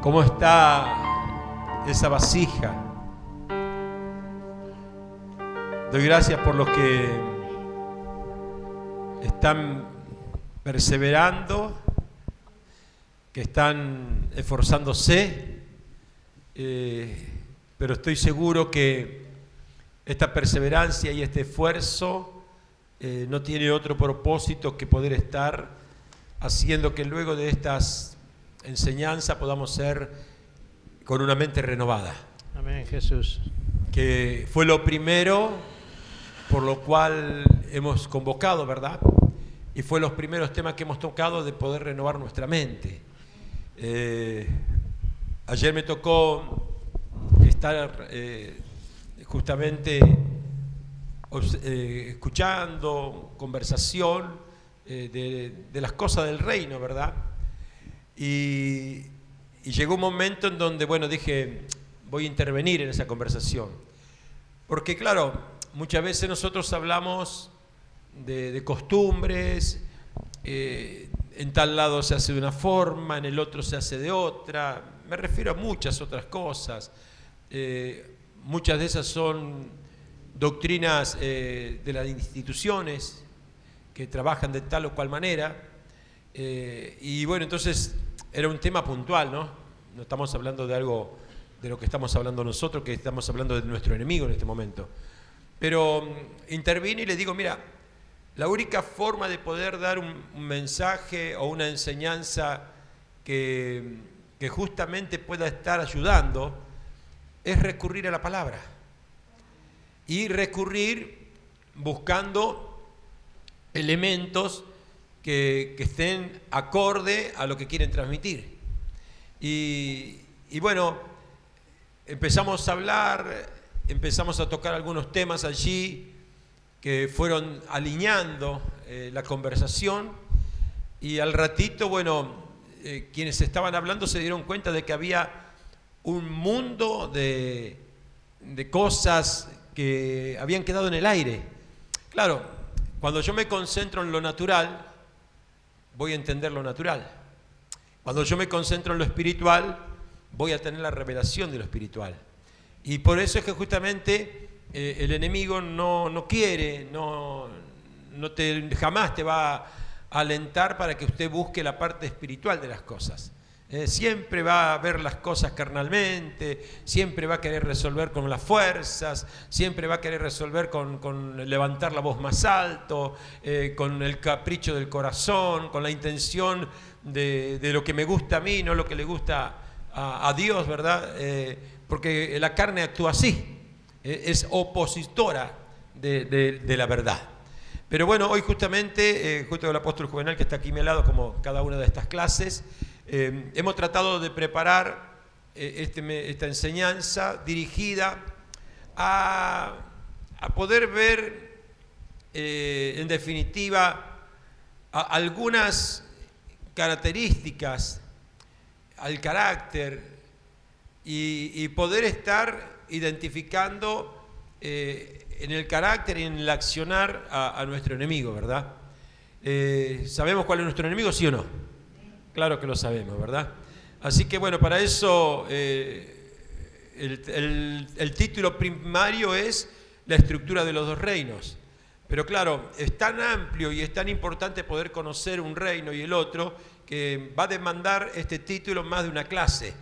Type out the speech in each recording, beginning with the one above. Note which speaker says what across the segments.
Speaker 1: ¿Cómo está esa vasija? Doy gracias por los que están perseverando, que están esforzándose, pero estoy seguro que esta perseverancia y este esfuerzo no tiene otro propósito que poder estar haciendo que luego de estas enseñanzas podamos ser con una mente renovada.
Speaker 2: Amén, Jesús.
Speaker 1: Que fue lo primero por lo cual hemos convocado, ¿verdad? Y fue los primeros temas que hemos tocado de poder renovar nuestra mente. Ayer me tocó estar justamente escuchando conversación de las cosas del reino, ¿verdad? Y llegó un momento en donde, bueno, dije, voy a intervenir en esa conversación. Porque, claro, muchas veces nosotros hablamos de costumbres, en tal lado se hace de una forma, en el otro se hace de otra. Me refiero a muchas otras cosas. Muchas de esas son doctrinas de las instituciones que trabajan de tal o cual manera. Y bueno, entonces era un tema puntual, ¿no? No estamos hablando de algo de lo que estamos hablando nosotros, que estamos hablando de nuestro enemigo en este momento. Pero intervine y le digo, mira, la única forma de poder dar un mensaje o una enseñanza que justamente pueda estar ayudando es recurrir a la palabra. Y recurrir buscando elementos que estén acorde a lo que quieren transmitir. Y bueno, empezamos a hablar, empezamos a tocar algunos temas allí que fueron alineando la conversación, y al ratito, bueno, quienes estaban hablando se dieron cuenta de que había un mundo de cosas que habían quedado en el aire. Claro, cuando yo me concentro en lo natural, voy a entender lo natural. Cuando yo me concentro en lo espiritual, voy a tener la revelación de lo espiritual. Y por eso es que justamente el enemigo no quiere, jamás te va a alentar para que usted busque la parte espiritual de las cosas. Siempre va a ver las cosas carnalmente, siempre va a querer resolver con las fuerzas, siempre va a querer resolver con levantar la voz más alto, con el capricho del corazón, con la intención de lo que me gusta a mí, no lo que le gusta a Dios, ¿verdad? Porque la carne actúa así, es opositora de la verdad. Pero bueno, hoy justamente, junto con el apóstol Juvenal, que está aquí a mi lado, como cada una de estas clases, hemos tratado de preparar esta enseñanza dirigida a poder ver, en definitiva, algunas características al carácter y poder estar identificando en el carácter y en el accionar a nuestro enemigo, ¿verdad? ¿Sabemos cuál es nuestro enemigo, sí o no? Claro que lo sabemos, ¿verdad? Así que bueno, para eso el título primario es la estructura de los dos reinos. Pero claro, es tan amplio y es tan importante poder conocer un reino y el otro que va a demandar este título más de una clase.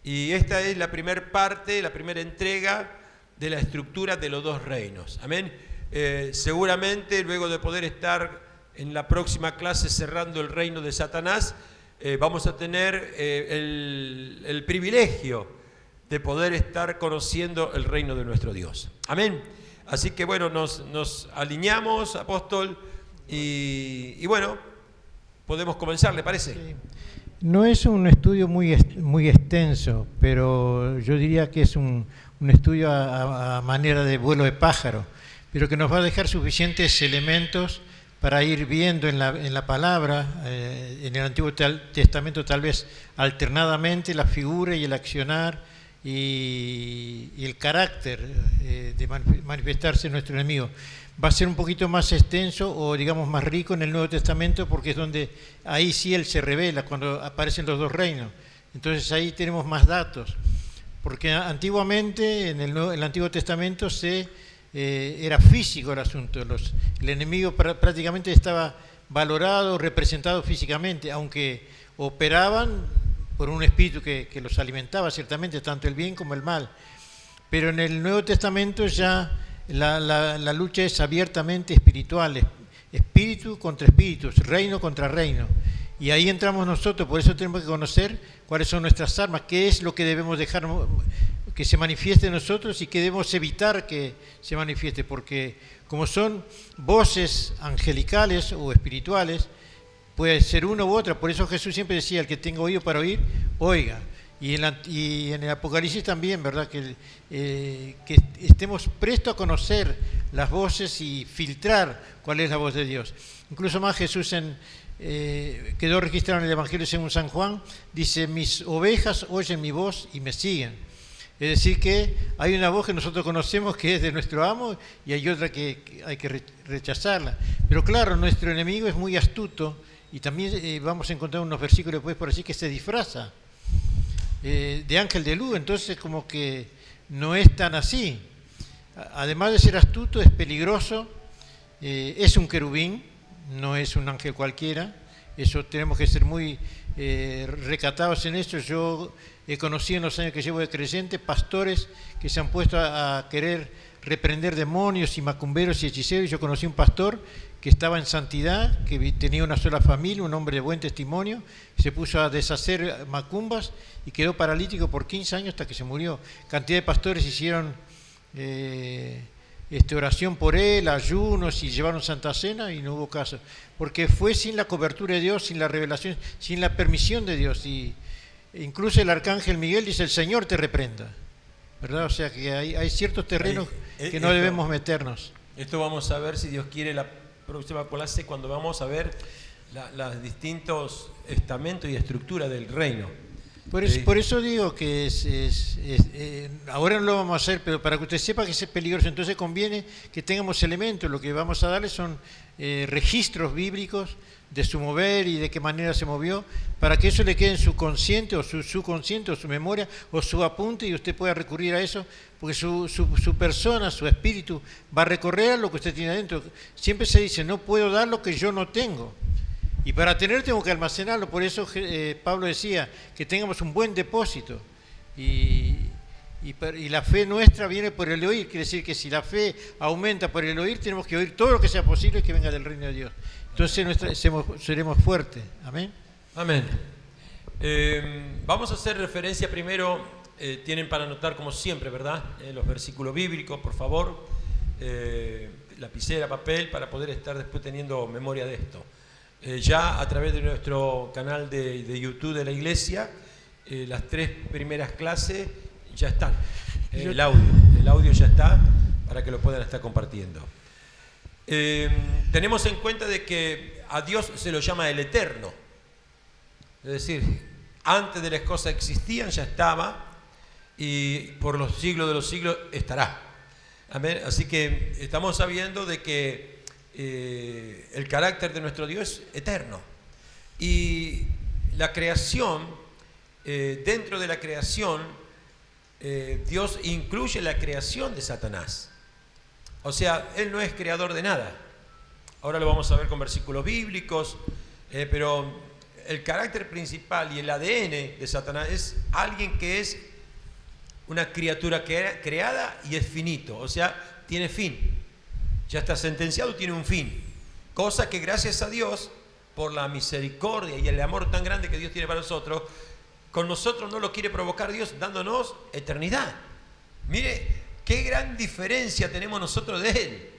Speaker 1: Y esta es la primera parte, la primera entrega de la estructura de los dos reinos. Amén. Seguramente luego de poder estar en la próxima clase cerrando el reino de Satanás, vamos a tener el privilegio de poder estar conociendo el reino de nuestro Dios. Amén. Así que bueno, nos alineamos, apóstol, y bueno, podemos comenzar, ¿le parece?
Speaker 2: Sí. No es un estudio muy extenso, pero yo diría que es un estudio a manera de vuelo de pájaro, pero que nos va a dejar suficientes elementos para ir viendo en la palabra, en el Antiguo Testamento tal vez alternadamente la figura y el accionar y el carácter de manifestarse nuestro enemigo. Va a ser un poquito más extenso o digamos más rico en el Nuevo Testamento, porque es donde ahí sí él se revela, cuando aparecen los dos reinos. Entonces ahí tenemos más datos, porque antiguamente en el Antiguo Testamento era físico el asunto, el enemigo prácticamente estaba valorado, representado físicamente, aunque operaban por un espíritu que los alimentaba ciertamente, tanto el bien como el mal. Pero en el Nuevo Testamento ya la lucha es abiertamente espiritual, espíritu contra espíritus, reino contra reino. Y ahí entramos nosotros, por eso tenemos que conocer cuáles son nuestras armas, qué es lo que debemos dejar que se manifieste en nosotros y qué debemos evitar que se manifieste, porque como son voces angelicales o espirituales, puede ser una u otra. Por eso Jesús siempre decía, el que tenga oído para oír, oiga. Y en el Apocalipsis también, ¿verdad? Que estemos prestos a conocer las voces y filtrar cuál es la voz de Dios. Incluso más Jesús quedó registrado en el Evangelio según San Juan, dice, mis ovejas oyen mi voz y me siguen. Es decir que hay una voz que nosotros conocemos que es de nuestro amo y hay otra que hay que rechazarla. Pero claro, nuestro enemigo es muy astuto y también vamos a encontrar unos versículos después por así que se disfraza de ángel de luz, entonces como que no es tan así. Además de ser astuto, es peligroso, es un querubín, no es un ángel cualquiera, eso tenemos que ser muy recatados en eso. Yo he conocido en los años que llevo de creyente pastores que se han puesto a querer reprender demonios y macumberos y hechiceros. Yo conocí un pastor que estaba en santidad, que tenía una sola familia, un hombre de buen testimonio, se puso a deshacer macumbas y quedó paralítico por 15 años hasta que se murió. Cantidad de pastores hicieron oración por él, ayunos y llevaron Santa Cena y no hubo caso, porque fue sin la cobertura de Dios, sin la revelación, sin la permisión de Dios. Y incluso el arcángel Miguel dice, el Señor te reprenda, ¿verdad? O sea que hay ciertos terrenos que no debemos meternos.
Speaker 1: Esto vamos a ver, si Dios quiere, la próxima clase, cuando vamos a ver los distintos estamentos y estructuras del reino.
Speaker 2: Por eso digo que ahora no lo vamos a hacer, pero para que usted sepa que es peligroso, entonces conviene que tengamos elementos. Lo que vamos a darle son registros bíblicos de su mover y de qué manera se movió, para que eso le quede en su consciente o su subconsciente o su memoria o su apunte y usted pueda recurrir a eso, porque su persona, su espíritu va a recorrer lo que usted tiene adentro. Siempre se dice, no puedo dar lo que yo no tengo. Y para tener tengo que almacenarlo, por eso Pablo decía que tengamos un buen depósito. Y la fe nuestra viene por el oír, quiere decir que si la fe aumenta por el oír, tenemos que oír todo lo que sea posible que venga del reino de Dios. Entonces seremos fuertes. Amén.
Speaker 1: Amén. Vamos a hacer referencia primero, tienen para anotar como siempre, ¿verdad? Los versículos bíblicos, por favor. Lapicera, papel, para poder estar después teniendo memoria de esto. Ya a través de nuestro canal de YouTube de la iglesia, las 3 primeras clases ya están. El audio ya está para que lo puedan estar compartiendo. Tenemos en cuenta de que a Dios se lo llama el Eterno. Es decir, antes de las cosas existían, ya estaba, y por los siglos de los siglos estará. Amén. Así que estamos sabiendo de que el carácter de nuestro Dios es eterno. Y la creación, dentro de la creación, Dios incluye la creación de Satanás. O sea, Él no es creador de nada. Ahora lo vamos a ver con versículos bíblicos, pero el carácter principal y el ADN de Satanás es alguien que es una criatura creada y es finito, o sea, tiene fin. Ya está sentenciado, tiene un fin. Cosa que gracias a Dios, por la misericordia y el amor tan grande que Dios tiene para nosotros, con nosotros no lo quiere provocar Dios dándonos eternidad. Mire qué gran diferencia tenemos nosotros de Él.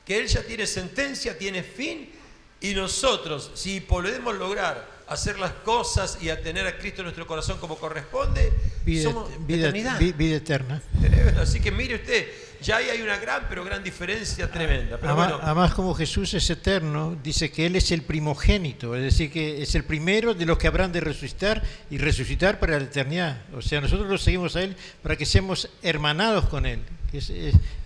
Speaker 1: Que Él ya tiene sentencia, tiene fin, y nosotros, si podemos lograr hacer las cosas y a tener a Cristo en nuestro corazón como corresponde, somos eternidad.
Speaker 2: Vida eterna.
Speaker 1: Así que mire usted, ya ahí hay una gran, pero gran diferencia tremenda. Pero bueno,
Speaker 2: Además, como Jesús es eterno, dice que Él es el primogénito, es decir, que es el primero de los que habrán de resucitar y resucitar para la eternidad. O sea, nosotros lo seguimos a Él para que seamos hermanados con Él. Es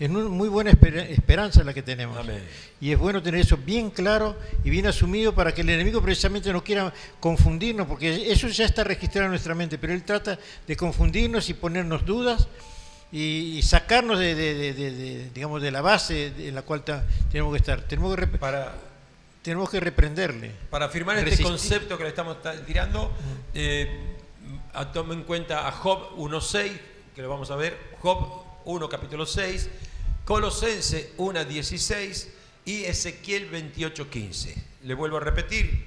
Speaker 2: una muy buena esperanza la que tenemos.
Speaker 1: amén.
Speaker 2: Y es bueno tener eso bien claro y bien asumido para que el enemigo precisamente no quiera confundirnos, porque eso ya está registrado en nuestra mente, pero él trata de confundirnos y ponernos dudas y sacarnos digamos, de la base en la cual tenemos que estar. Tenemos que reprenderle.
Speaker 1: Para afirmar este concepto que le estamos tirando, tome en cuenta a Job 1.6, que lo vamos a ver, Job 1, capítulo 6, Colosenses 1.16 y Ezequiel 28.15. Le vuelvo a repetir,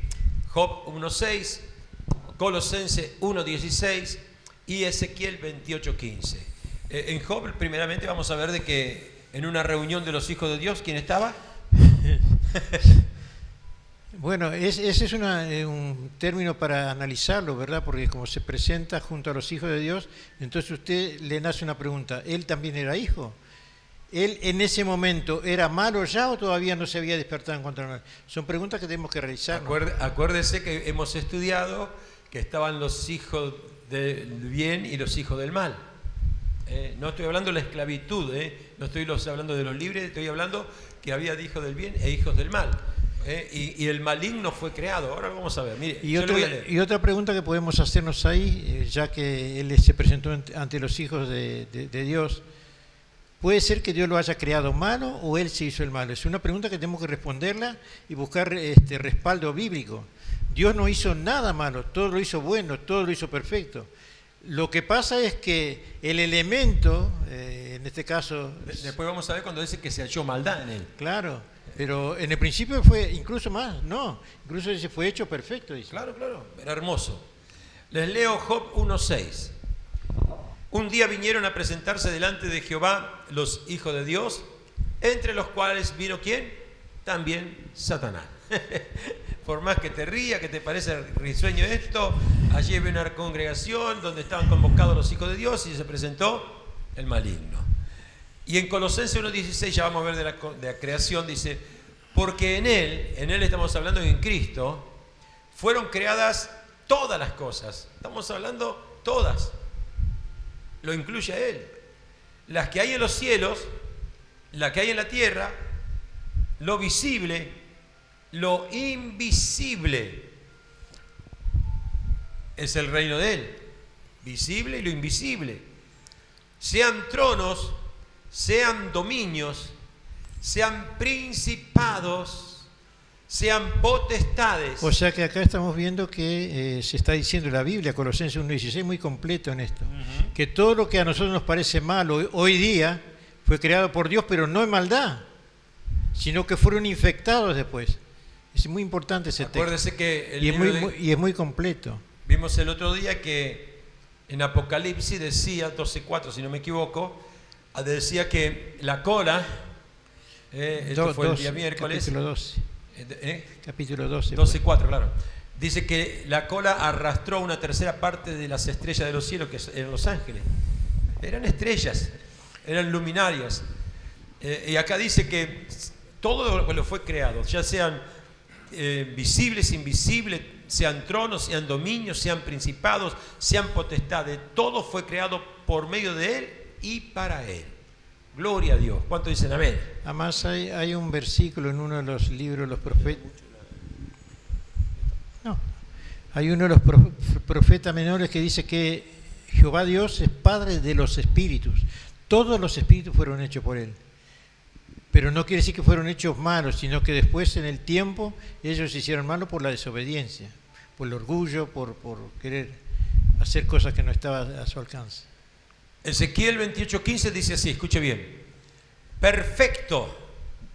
Speaker 1: Job 1.6, Colosenses 1.16 y Ezequiel 28.15. En Job, primeramente, vamos a ver de que en una reunión de los hijos de Dios, ¿quién estaba?
Speaker 2: Bueno, ese es un término para analizarlo, ¿verdad? Porque como se presenta junto a los hijos de Dios, entonces usted le nace una pregunta, ¿él también era hijo? ¿Él en ese momento era malo ya o todavía no se había despertado en cuanto a mal? Son preguntas que tenemos que realizar.
Speaker 1: Acuérdese que hemos estudiado que estaban los hijos del bien y los hijos del mal. No estoy hablando de la esclavitud, no estoy hablando de los libres, estoy hablando que había hijos del bien e hijos del mal. Y el maligno fue creado. Ahora vamos a ver. Mire,
Speaker 2: y otra pregunta que podemos hacernos ahí, ya que él se presentó ante los hijos de Dios, ¿puede ser que Dios lo haya creado malo o él se hizo el malo? Es una pregunta que tenemos que responderla y buscar respaldo bíblico. Dios no hizo nada malo, todo lo hizo bueno, todo lo hizo perfecto. Lo que pasa es que el elemento, en este caso...
Speaker 1: Después vamos a ver cuando dice que se halló maldad en él.
Speaker 2: Claro, pero en el principio fue incluso más, no, incluso ese fue hecho perfecto. Dice.
Speaker 1: Claro, era hermoso. Les leo Job 1.6. Un día vinieron a presentarse delante de Jehová los hijos de Dios, entre los cuales vino ¿quién? También Satanás. Por más que te ría, que te parece risueño esto, allí había una congregación donde estaban convocados los hijos de Dios y se presentó el maligno. Y en Colosenses 1.16, ya vamos a ver de la creación, dice, porque en él estamos hablando en Cristo, fueron creadas todas las cosas. Estamos hablando todas. Lo incluye a Él. Las que hay en los cielos, las que hay en la tierra, lo visible, lo invisible. Es el reino de Él. Visible y lo invisible. Sean tronos, sean dominios, sean principados, sean potestades.
Speaker 2: O sea que acá estamos viendo que se está diciendo en la Biblia, Colosenses 1.16, muy completo en esto, que todo lo que a nosotros nos parece malo hoy día fue creado por Dios, pero no en maldad, sino que fueron infectados después. Es muy importante ese texto.
Speaker 1: Acuérdese que
Speaker 2: y es muy completo.
Speaker 1: Vimos el otro día que en Apocalipsis decía, 12.4 si no me equivoco, decía que la cola, esto fue el día miércoles.
Speaker 2: Capítulo 12. Capítulo 12.
Speaker 1: 12.4, claro. Dice que la cola arrastró una tercera parte de las estrellas de los cielos, que eran los ángeles. Eran estrellas, eran luminarias. Y acá dice que todo lo fue creado, ya sean visibles, invisibles, sean tronos, sean dominios, sean principados, sean potestades. Todo fue creado por medio de Él y para Él. Gloria a Dios. ¿Cuántos dicen amén?
Speaker 2: Además hay un versículo en uno de los libros de los profetas. No, hay uno de los profetas menores que dice que Jehová Dios es Padre de los espíritus. Todos los espíritus fueron hechos por Él. Pero no quiere decir que fueron hechos malos, sino que después en el tiempo ellos se hicieron malos por la desobediencia, por el orgullo, por querer hacer cosas que no estaban a su alcance.
Speaker 1: Ezequiel 28.15 dice así, escuche bien. Perfecto.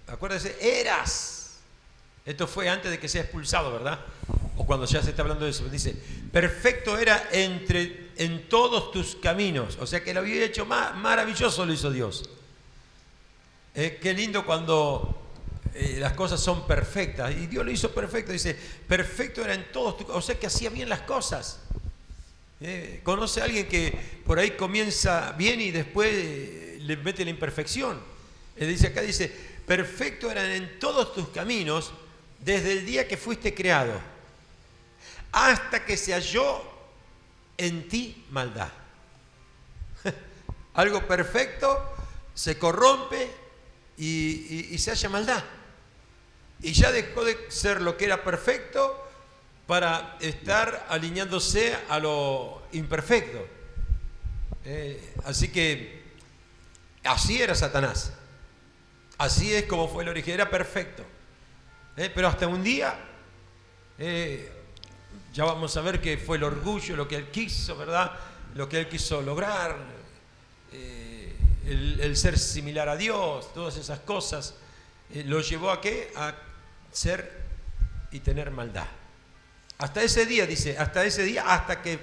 Speaker 1: Acuérdese, eras. Esto fue antes de que sea expulsado, ¿verdad? O cuando ya se está hablando de eso. Dice, perfecto era en todos tus caminos. O sea que lo había hecho maravilloso, lo hizo Dios. Qué lindo cuando las cosas son perfectas. Y Dios lo hizo perfecto. Dice, perfecto era en todos tus caminos. O sea que hacía bien las cosas. ¿Conoce a alguien que por ahí comienza bien y después le mete la imperfección. Él dice acá, dice, perfecto eran en todos tus caminos desde el día que fuiste creado, hasta que se halló en ti maldad. Algo perfecto se corrompe y se halla maldad. Y ya dejó de ser lo que era perfecto para estar alineándose a lo imperfecto. Así que así era Satanás. Así es como fue el origen, era perfecto. Pero hasta un día, ya vamos a ver que fue el orgullo, lo que él quiso, ¿verdad? Lo que él quiso lograr, el ser similar a Dios, todas esas cosas, lo llevó a ¿qué? A ser y tener maldad. Hasta ese día, dice, hasta que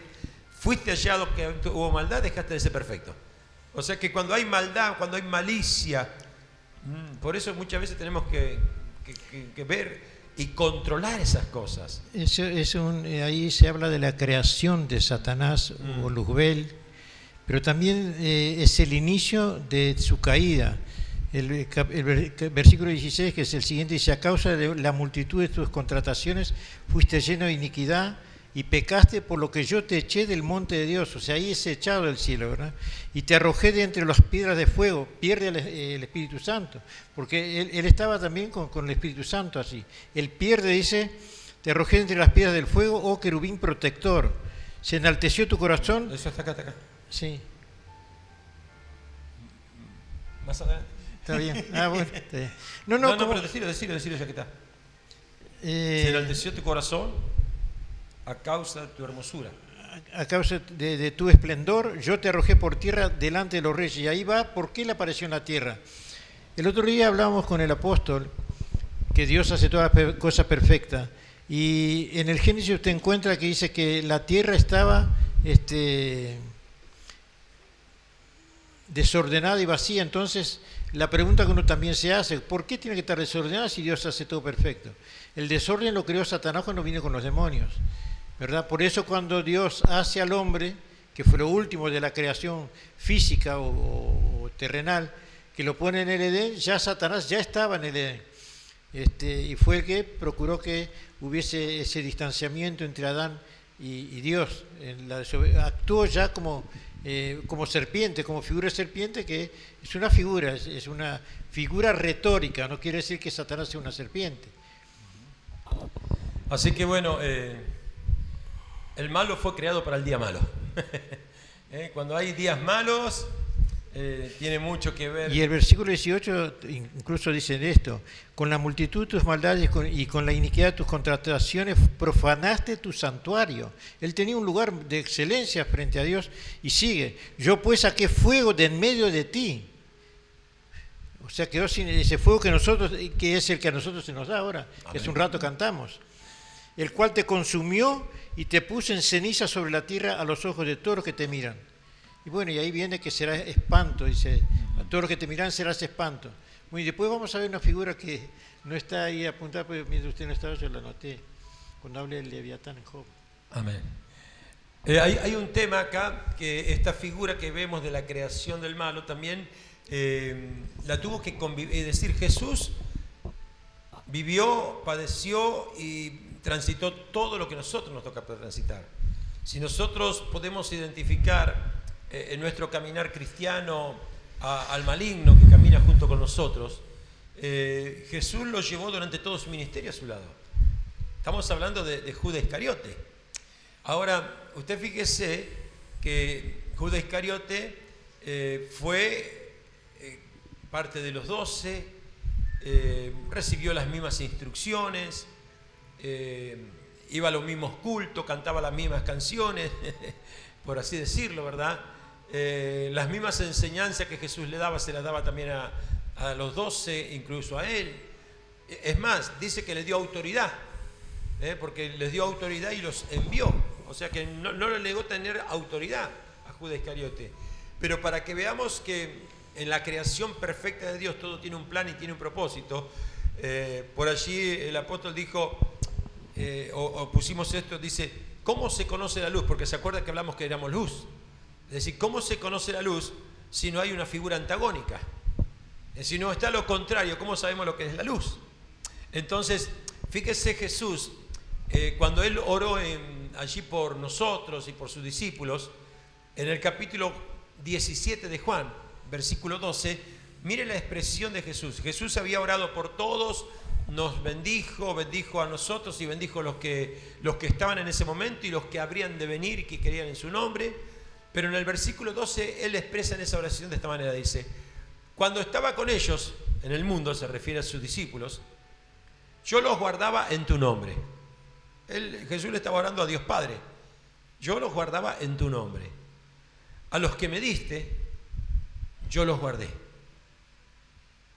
Speaker 1: fuiste hallado que hubo maldad, dejaste de ser perfecto. O sea que cuando hay maldad, cuando hay malicia, por eso muchas veces tenemos que ver y controlar esas cosas.
Speaker 2: Ahí se habla de la creación de Satanás o Luzbel, pero también es el inicio de su caída. El versículo 16, que es el siguiente, dice: a causa de la multitud de tus contrataciones fuiste lleno de iniquidad y pecaste, por lo que yo te eché del monte de Dios. O sea, ahí es echado del cielo, ¿verdad? Y te arrojé de entre las piedras de fuego. Pierde el Espíritu Santo, porque él estaba también con el Espíritu Santo así. Él pierde, dice: te arrojé de entre las piedras del fuego, oh querubín protector. Se enalteció tu corazón.
Speaker 1: Eso está acá.
Speaker 2: Sí.
Speaker 1: Más adelante.
Speaker 2: Está bien. Bueno, está bien.
Speaker 1: No, pero decilo ya que está. Se enalteció tu corazón a causa de tu hermosura.
Speaker 2: A causa de tu esplendor, yo te arrojé por tierra delante de los reyes. Y ahí va, ¿por qué él apareció en la tierra? El otro día hablábamos con el apóstol que Dios hace todas las cosas perfectas. Y en el Génesis usted encuentra que dice que la tierra estaba desordenada y vacía. Entonces, la pregunta que uno también se hace: ¿por qué tiene que estar desordenada si Dios hace todo perfecto? El desorden lo creó Satanás cuando vino con los demonios, ¿verdad? Por eso cuando Dios hace al hombre, que fue lo último de la creación física o terrenal, que lo pone en el Edén, ya Satanás ya estaba en el Edén. Y fue el que procuró que hubiese ese distanciamiento entre Adán y Dios. Actuó ya como serpiente, como figura de serpiente, que es una figura retórica, no quiere decir que Satanás sea una serpiente.
Speaker 1: Así que bueno, el malo fue creado para el día malo. Cuando hay días malos, tiene mucho que ver.
Speaker 2: Y el versículo 18 incluso dice esto: con la multitud de tus maldades y con la iniquidad de tus contrataciones profanaste tu santuario. Él tenía un lugar de excelencia frente a Dios y sigue: yo pues saqué fuego de en medio de ti. O sea, quedó sin ese fuego que es el que a nosotros se nos da ahora, que hace un rato cantamos. El cual te consumió y te puso en ceniza sobre la tierra a los ojos de todos los que te miran. Y bueno, y ahí viene que será espanto, dice: a todos los que te miran serás espanto. Bueno, y después vamos a ver una figura que no está ahí apuntada, pero mientras usted no estaba, yo la anoté, cuando hable del Leviatán en Job.
Speaker 1: Amén. Hay un tema acá, que esta figura que vemos de la creación del malo también la tuvo que convivir, es decir, Jesús vivió, padeció y transitó todo lo que nosotros nos toca transitar. Si nosotros podemos identificar en nuestro caminar cristiano al maligno que camina junto con nosotros, Jesús lo llevó durante todo su ministerio a su lado. Estamos hablando de Judas Iscariote. Ahora, usted fíjese que Judas Iscariote fue parte de los 12, recibió las mismas instrucciones, iba a los mismos cultos, cantaba las mismas canciones, por así decirlo, ¿verdad? Las mismas enseñanzas que Jesús le daba, se las daba también a los 12, incluso a él. Es más, dice que le dio autoridad, porque les dio autoridad y los envió. O sea que no le negó tener autoridad a Judas Iscariote. Pero para que veamos que en la creación perfecta de Dios todo tiene un plan y tiene un propósito, por allí el apóstol dijo, o pusimos esto, dice: ¿cómo se conoce la luz? Porque se acuerda que hablamos que éramos luz. Es decir, ¿cómo se conoce la luz? si no hay una figura antagónica? Si no está lo contrario, ¿cómo sabemos lo que es la luz? Entonces, fíjese Jesús, cuando Él oró allí por nosotros y por sus discípulos, en el capítulo 17 de Juan, versículo 12, mire la expresión de Jesús. Jesús había orado por todos, nos bendijo a nosotros y bendijo a los que estaban en ese momento y los que habrían de venir y que querían en su nombre. Pero en el versículo 12, Él expresa en esa oración de esta manera, dice: cuando estaba con ellos en el mundo, se refiere a sus discípulos, yo los guardaba en tu nombre. Jesús le estaba orando a Dios Padre. Yo los guardaba en tu nombre. A los que me diste, yo los guardé.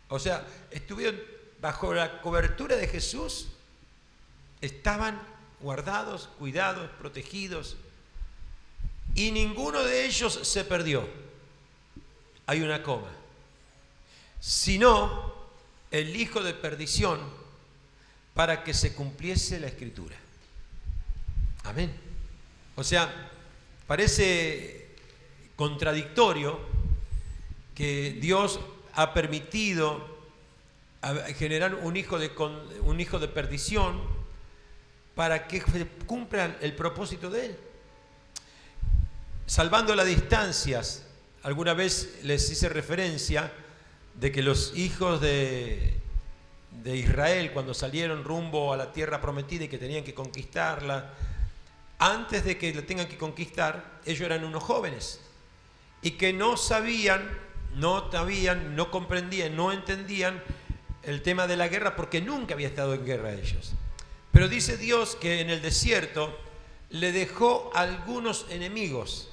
Speaker 1: O sea, estuvieron bajo la cobertura de Jesús, estaban guardados, cuidados, protegidos, y ninguno de ellos se perdió. Hay una coma. Sino el hijo de perdición, para que se cumpliese la Escritura. Amén. O sea, parece contradictorio que Dios ha permitido generar un hijo de perdición para que cumpla el propósito de Él. Salvando las distancias, alguna vez les hice referencia de que los hijos de Israel, cuando salieron rumbo a la tierra prometida y que tenían que conquistarla, antes de que la tengan que conquistar, ellos eran unos jóvenes y que no sabían, no comprendían, no entendían el tema de la guerra, porque nunca había estado en guerra ellos. Pero dice Dios que en el desierto le dejó algunos enemigos,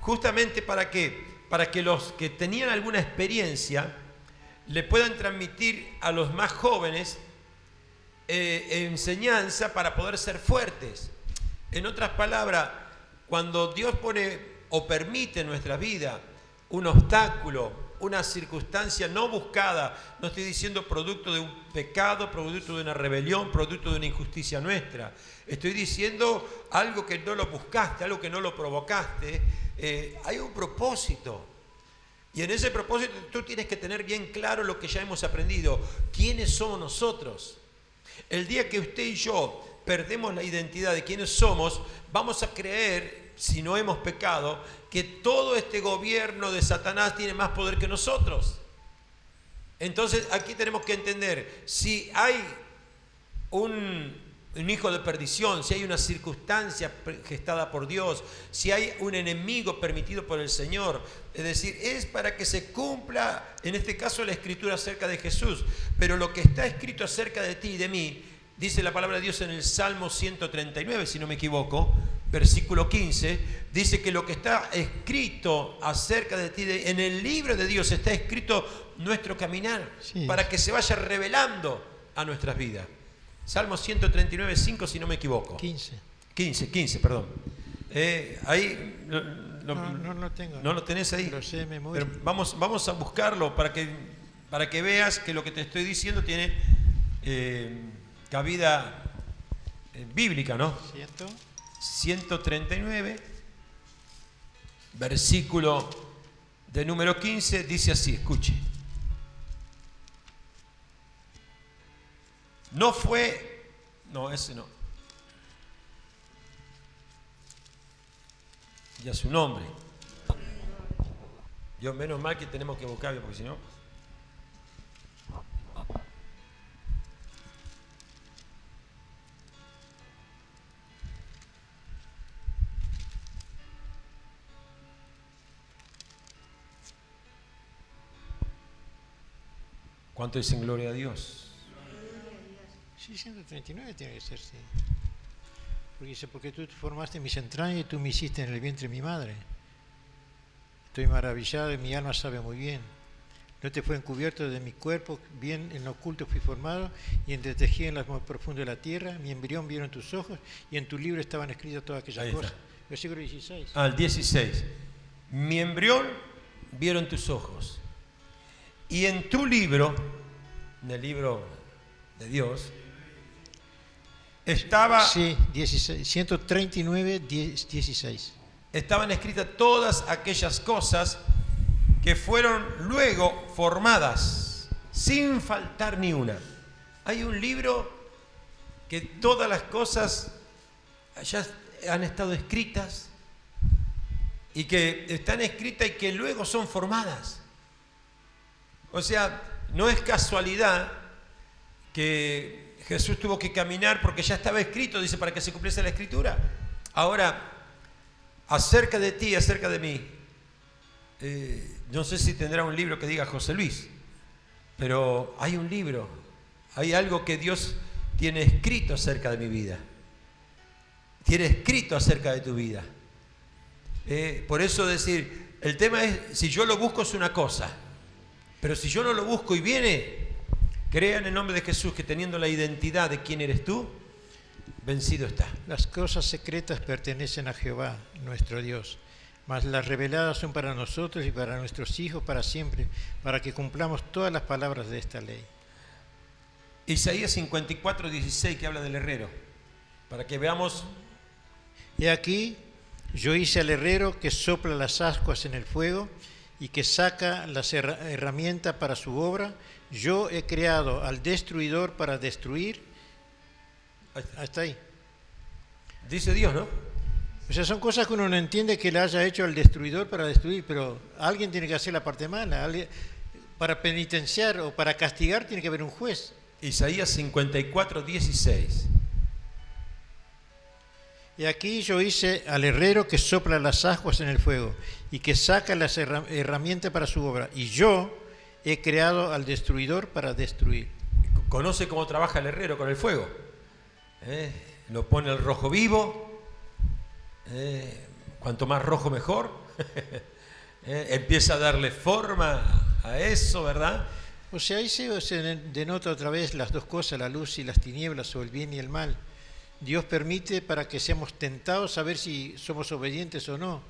Speaker 1: justamente ¿para qué? Para que los que tenían alguna experiencia le puedan transmitir a los más jóvenes enseñanza para poder ser fuertes. En otras palabras, cuando Dios pone o permite en nuestra vida un obstáculo, una circunstancia no buscada, no estoy diciendo producto de un pecado, producto de una rebelión, producto de una injusticia nuestra, estoy diciendo algo que no lo buscaste, algo que no lo provocaste, hay un propósito. Y en ese propósito tú tienes que tener bien claro lo que ya hemos aprendido. ¿Quiénes somos nosotros? El día que usted y yo perdemos la identidad de quiénes somos, vamos a creer, si no hemos pecado, que todo este gobierno de Satanás tiene más poder que nosotros. Entonces aquí tenemos que entender, si hay un hijo de perdición, si hay una circunstancia gestada por Dios, si hay un enemigo permitido por el Señor, es decir, es para que se cumpla, en este caso, la Escritura acerca de Jesús. Pero lo que está escrito acerca de ti y de mí, dice la palabra de Dios en el Salmo 139, si no me equivoco, versículo 15, dice que lo que está escrito acerca de ti, en el libro de Dios está escrito nuestro caminar, sí, para que se vaya revelando a nuestras vidas. Salmo 139, 5, si no me equivoco. 15, perdón. Ahí
Speaker 2: no lo tengo.
Speaker 1: ¿No lo tenés ahí?
Speaker 2: Lo sé de memoria.
Speaker 1: Pero vamos a buscarlo para que veas que lo que te estoy diciendo tiene cabida bíblica, ¿no? 139, versículo de número 15, dice así, escuche. Ese no. Ya su nombre. Dios, menos mal que tenemos que buscarlo, porque si no... ¿Cuánto dicen gloria a Dios?
Speaker 2: Sí, 139 tiene que ser, sí. Porque dice, porque tú formaste mis entrañas y tú me hiciste en el vientre de mi madre. Estoy maravillado y mi alma sabe muy bien. No te fue encubierto de mi cuerpo, bien en lo oculto fui formado y entretejido en lo más profundo de la tierra. Mi embrión vieron tus ojos y en tu libro estaban escritas todas aquellas cosas. Versículo 16.
Speaker 1: Al 16. Mi embrión vieron tus ojos. Y en tu libro, en el libro de Dios, estaba...
Speaker 2: Sí, 16, 139, 16.
Speaker 1: Estaban escritas todas aquellas cosas que fueron luego formadas, sin faltar ni una. Hay un libro que todas las cosas ya han estado escritas y que están escritas y que luego son formadas. O sea, no es casualidad que Jesús tuvo que caminar porque ya estaba escrito, dice, para que se cumpliese la Escritura. Ahora, acerca de ti, acerca de mí, no sé si tendrá un libro que diga José Luis, pero hay un libro, hay algo que Dios tiene escrito acerca de mi vida, tiene escrito acerca de tu vida. Por eso decir, el tema es, si yo lo busco es una cosa, pero si yo no lo busco y viene, crea en el nombre de Jesús que teniendo la identidad de quién eres tú, vencido está.
Speaker 2: Las cosas secretas pertenecen a Jehová, nuestro Dios, mas las reveladas son para nosotros y para nuestros hijos para siempre, para que cumplamos todas las palabras de esta ley.
Speaker 1: Isaías 54:16, que habla del herrero, para que veamos.
Speaker 2: He aquí, yo hice al herrero que sopla las ascuas en el fuego y que saca las herramientas para su obra. Yo he creado al destruidor para destruir. Hasta ahí.
Speaker 1: Dice Dios, ¿no?
Speaker 2: O sea, son cosas que uno no entiende que le haya hecho al destruidor para destruir, pero alguien tiene que hacer la parte mala. Para penitenciar o para castigar tiene que haber un juez.
Speaker 1: Isaías 54:16.
Speaker 2: Y aquí yo hice al herrero que sopla las ascuas en el fuego y que saca las herramientas para su obra. Y yo he creado al destruidor para destruir.
Speaker 1: ¿Conoce cómo trabaja el herrero con el fuego? Lo pone al rojo vivo. Cuanto más rojo mejor. Empieza a darle forma a eso, ¿verdad?
Speaker 2: O sea, ahí se denota otra vez las dos cosas, la luz y las tinieblas, o el bien y el mal. Dios permite para que seamos tentados a ver si somos obedientes o no,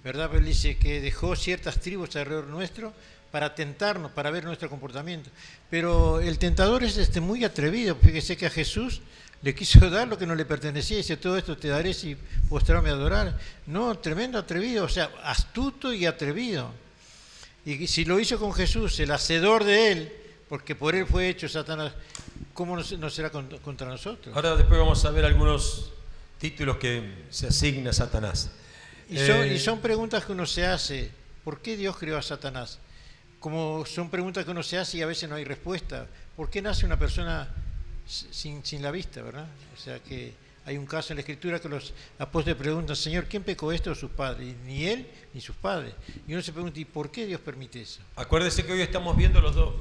Speaker 2: ¿verdad? Pero él dice que dejó ciertas tribus alrededor nuestro para tentarnos, para ver nuestro comportamiento. Pero el tentador es muy atrevido. Fíjese que a Jesús le quiso dar lo que no le pertenecía. Dice, todo esto te daré si postrarme a adorar. No, tremendo atrevido, o sea, astuto y atrevido. Y si lo hizo con Jesús, el hacedor de él, porque por él fue hecho Satanás, ¿cómo no será contra nosotros?
Speaker 1: Ahora después vamos a ver algunos títulos que se asigna a Satanás.
Speaker 2: Y son preguntas que uno se hace. ¿Por qué Dios creó a Satanás? Como son preguntas que uno se hace y a veces no hay respuesta. ¿Por qué nace una persona sin la vista, verdad? O sea que hay un caso en la Escritura que los apóstoles preguntan, Señor, ¿quién pecó esto o sus padres? Y ni él ni sus padres. Y uno se pregunta, ¿y por qué Dios permite eso?
Speaker 1: Acuérdese que hoy estamos viendo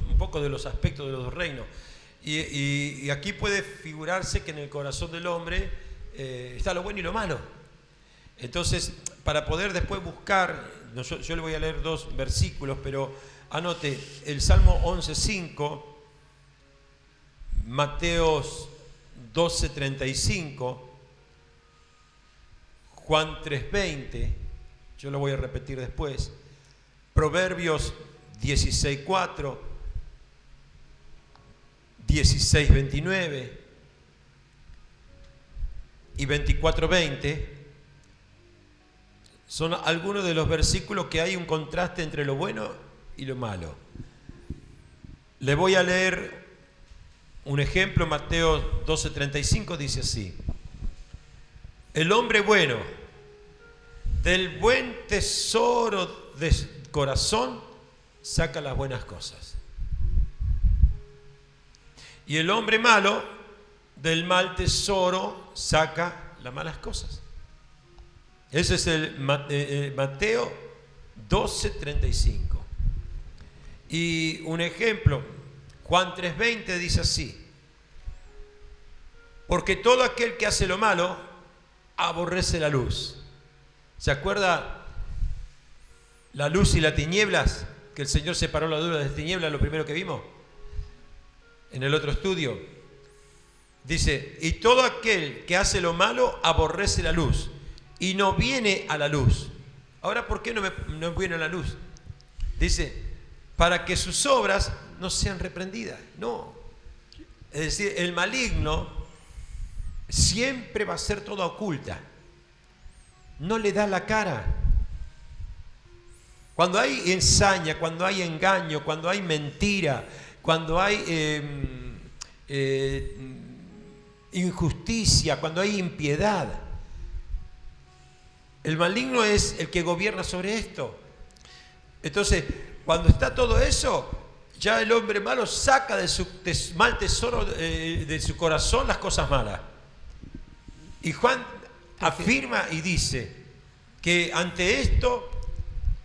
Speaker 1: un poco de los aspectos de los dos reinos. Y aquí puede figurarse que en el corazón del hombre está lo bueno y lo malo. Entonces, para poder después buscar, yo le voy a leer 2 versículos, pero anote el Salmo 11:5, Mateos 12:35, Juan 3:20, yo lo voy a repetir después, Proverbios 16:4, 16:29 y 24:20. Son algunos de los versículos que hay un contraste entre lo bueno y lo malo. Le voy a leer un ejemplo. Mateo 12:35 dice así: el hombre bueno del buen tesoro de corazón saca las buenas cosas, y el hombre malo del mal tesoro saca las malas cosas. Ese es el Mateo 12:35. Y un ejemplo, Juan 3:20 dice así: porque todo aquel que hace lo malo aborrece la luz. ¿Se acuerda la luz y las tinieblas? Que el Señor separó la luz de las tinieblas, lo primero que vimos en el otro estudio. Dice, y todo aquel que hace lo malo aborrece la luz y no viene a la luz. Ahora, ¿por qué no viene a la luz? Dice, para que sus obras no sean reprendidas. No. Es decir, el maligno siempre va a ser toda oculta. No le da la cara. Cuando hay ensaña, cuando hay engaño, cuando hay mentira, cuando hay injusticia, cuando hay impiedad, el maligno es el que gobierna sobre esto. Entonces, cuando está todo eso, ya el hombre malo saca de su mal tesoro de su corazón las cosas malas. Y Juan afirma y dice que ante esto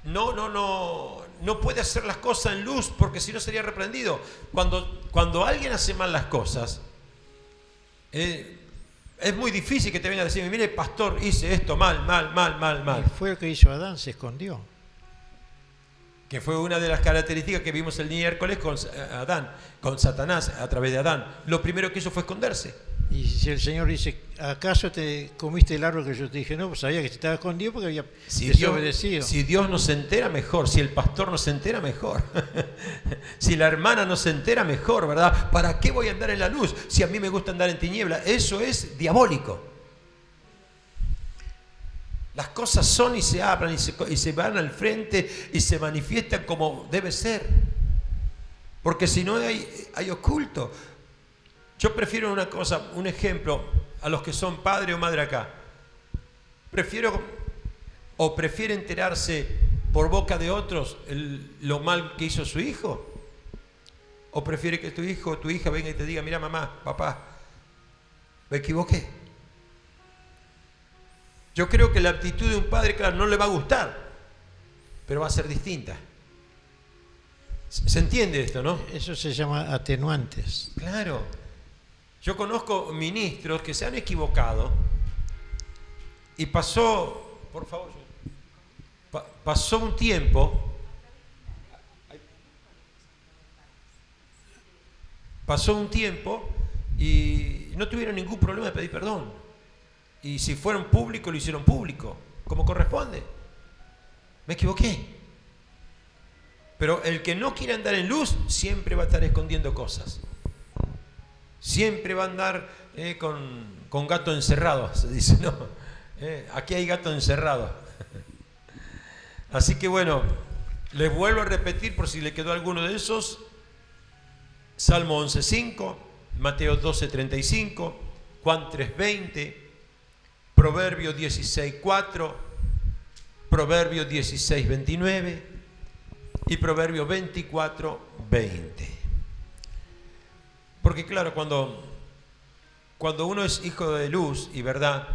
Speaker 1: no puede hacer las cosas en luz, porque si no sería reprendido. Cuando alguien hace mal las cosas, es muy difícil que te venga a decir, mire, pastor, hice esto mal.
Speaker 2: Y fue lo que hizo Adán, se escondió.
Speaker 1: Que fue una de las características que vimos el miércoles con Adán, con Satanás, a través de Adán. Lo primero que hizo fue esconderse.
Speaker 2: Y si el Señor dice, ¿acaso te comiste el árbol que yo te dije? No, pues sabía que te estaba escondido porque había desobedecido.
Speaker 1: Si Dios no se entera, mejor. Si el pastor no se entera, mejor. Si la hermana no se entera, mejor, ¿verdad? ¿Para qué voy a andar en la luz si a mí me gusta andar en tiniebla? Eso es diabólico. Las cosas son y se hablan y se van al frente y se manifiestan como debe ser. Porque si no hay oculto. Yo prefiero una cosa, un ejemplo, a los que son padre o madre acá. Prefiere enterarse por boca de otros lo mal que hizo su hijo. ¿O prefiere que tu hijo o tu hija venga y te diga, mira mamá, papá, me equivoqué? Yo creo que la actitud de un padre, claro, no le va a gustar, pero va a ser distinta. ¿Se entiende esto, no?
Speaker 2: Eso se llama atenuantes.
Speaker 1: Claro. Yo conozco ministros que se han equivocado y pasó un tiempo, y no tuvieron ningún problema de pedir perdón. Y si fueron públicos, lo hicieron público, como corresponde. Me equivoqué. Pero el que no quiere andar en luz siempre va a estar escondiendo cosas. Siempre va a andar con gato encerrado, se dice, ¿no? Aquí hay gato encerrado. Así que bueno, les vuelvo a repetir por si le quedó alguno de esos. Salmo 11.5, Mateo 12.35, Juan 3.20, Proverbio 16.4, Proverbio 16.29 y Proverbio 24.20. Porque claro, cuando uno es hijo de luz y verdad,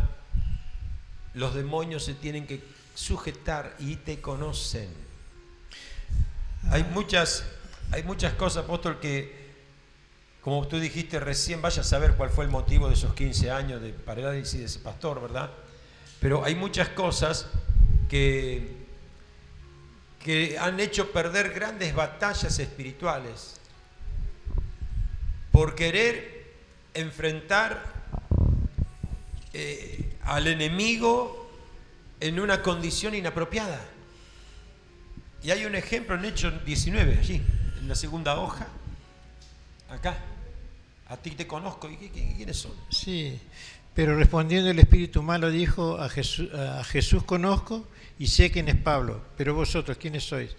Speaker 1: los demonios se tienen que sujetar y te conocen. Hay muchas cosas, apóstol, que, como tú dijiste recién, vaya a saber cuál fue el motivo de esos 15 años de parálisis de ese pastor, ¿verdad? Pero hay muchas cosas que han hecho perder grandes batallas espirituales por querer enfrentar al enemigo en una condición inapropiada. Y hay un ejemplo en Hechos 19, allí, en la segunda hoja, acá. A ti te conozco. ¿Y quiénes son?
Speaker 2: Sí, pero respondiendo el espíritu malo dijo, a Jesús conozco y sé quién es Pablo, pero vosotros, ¿quiénes sois?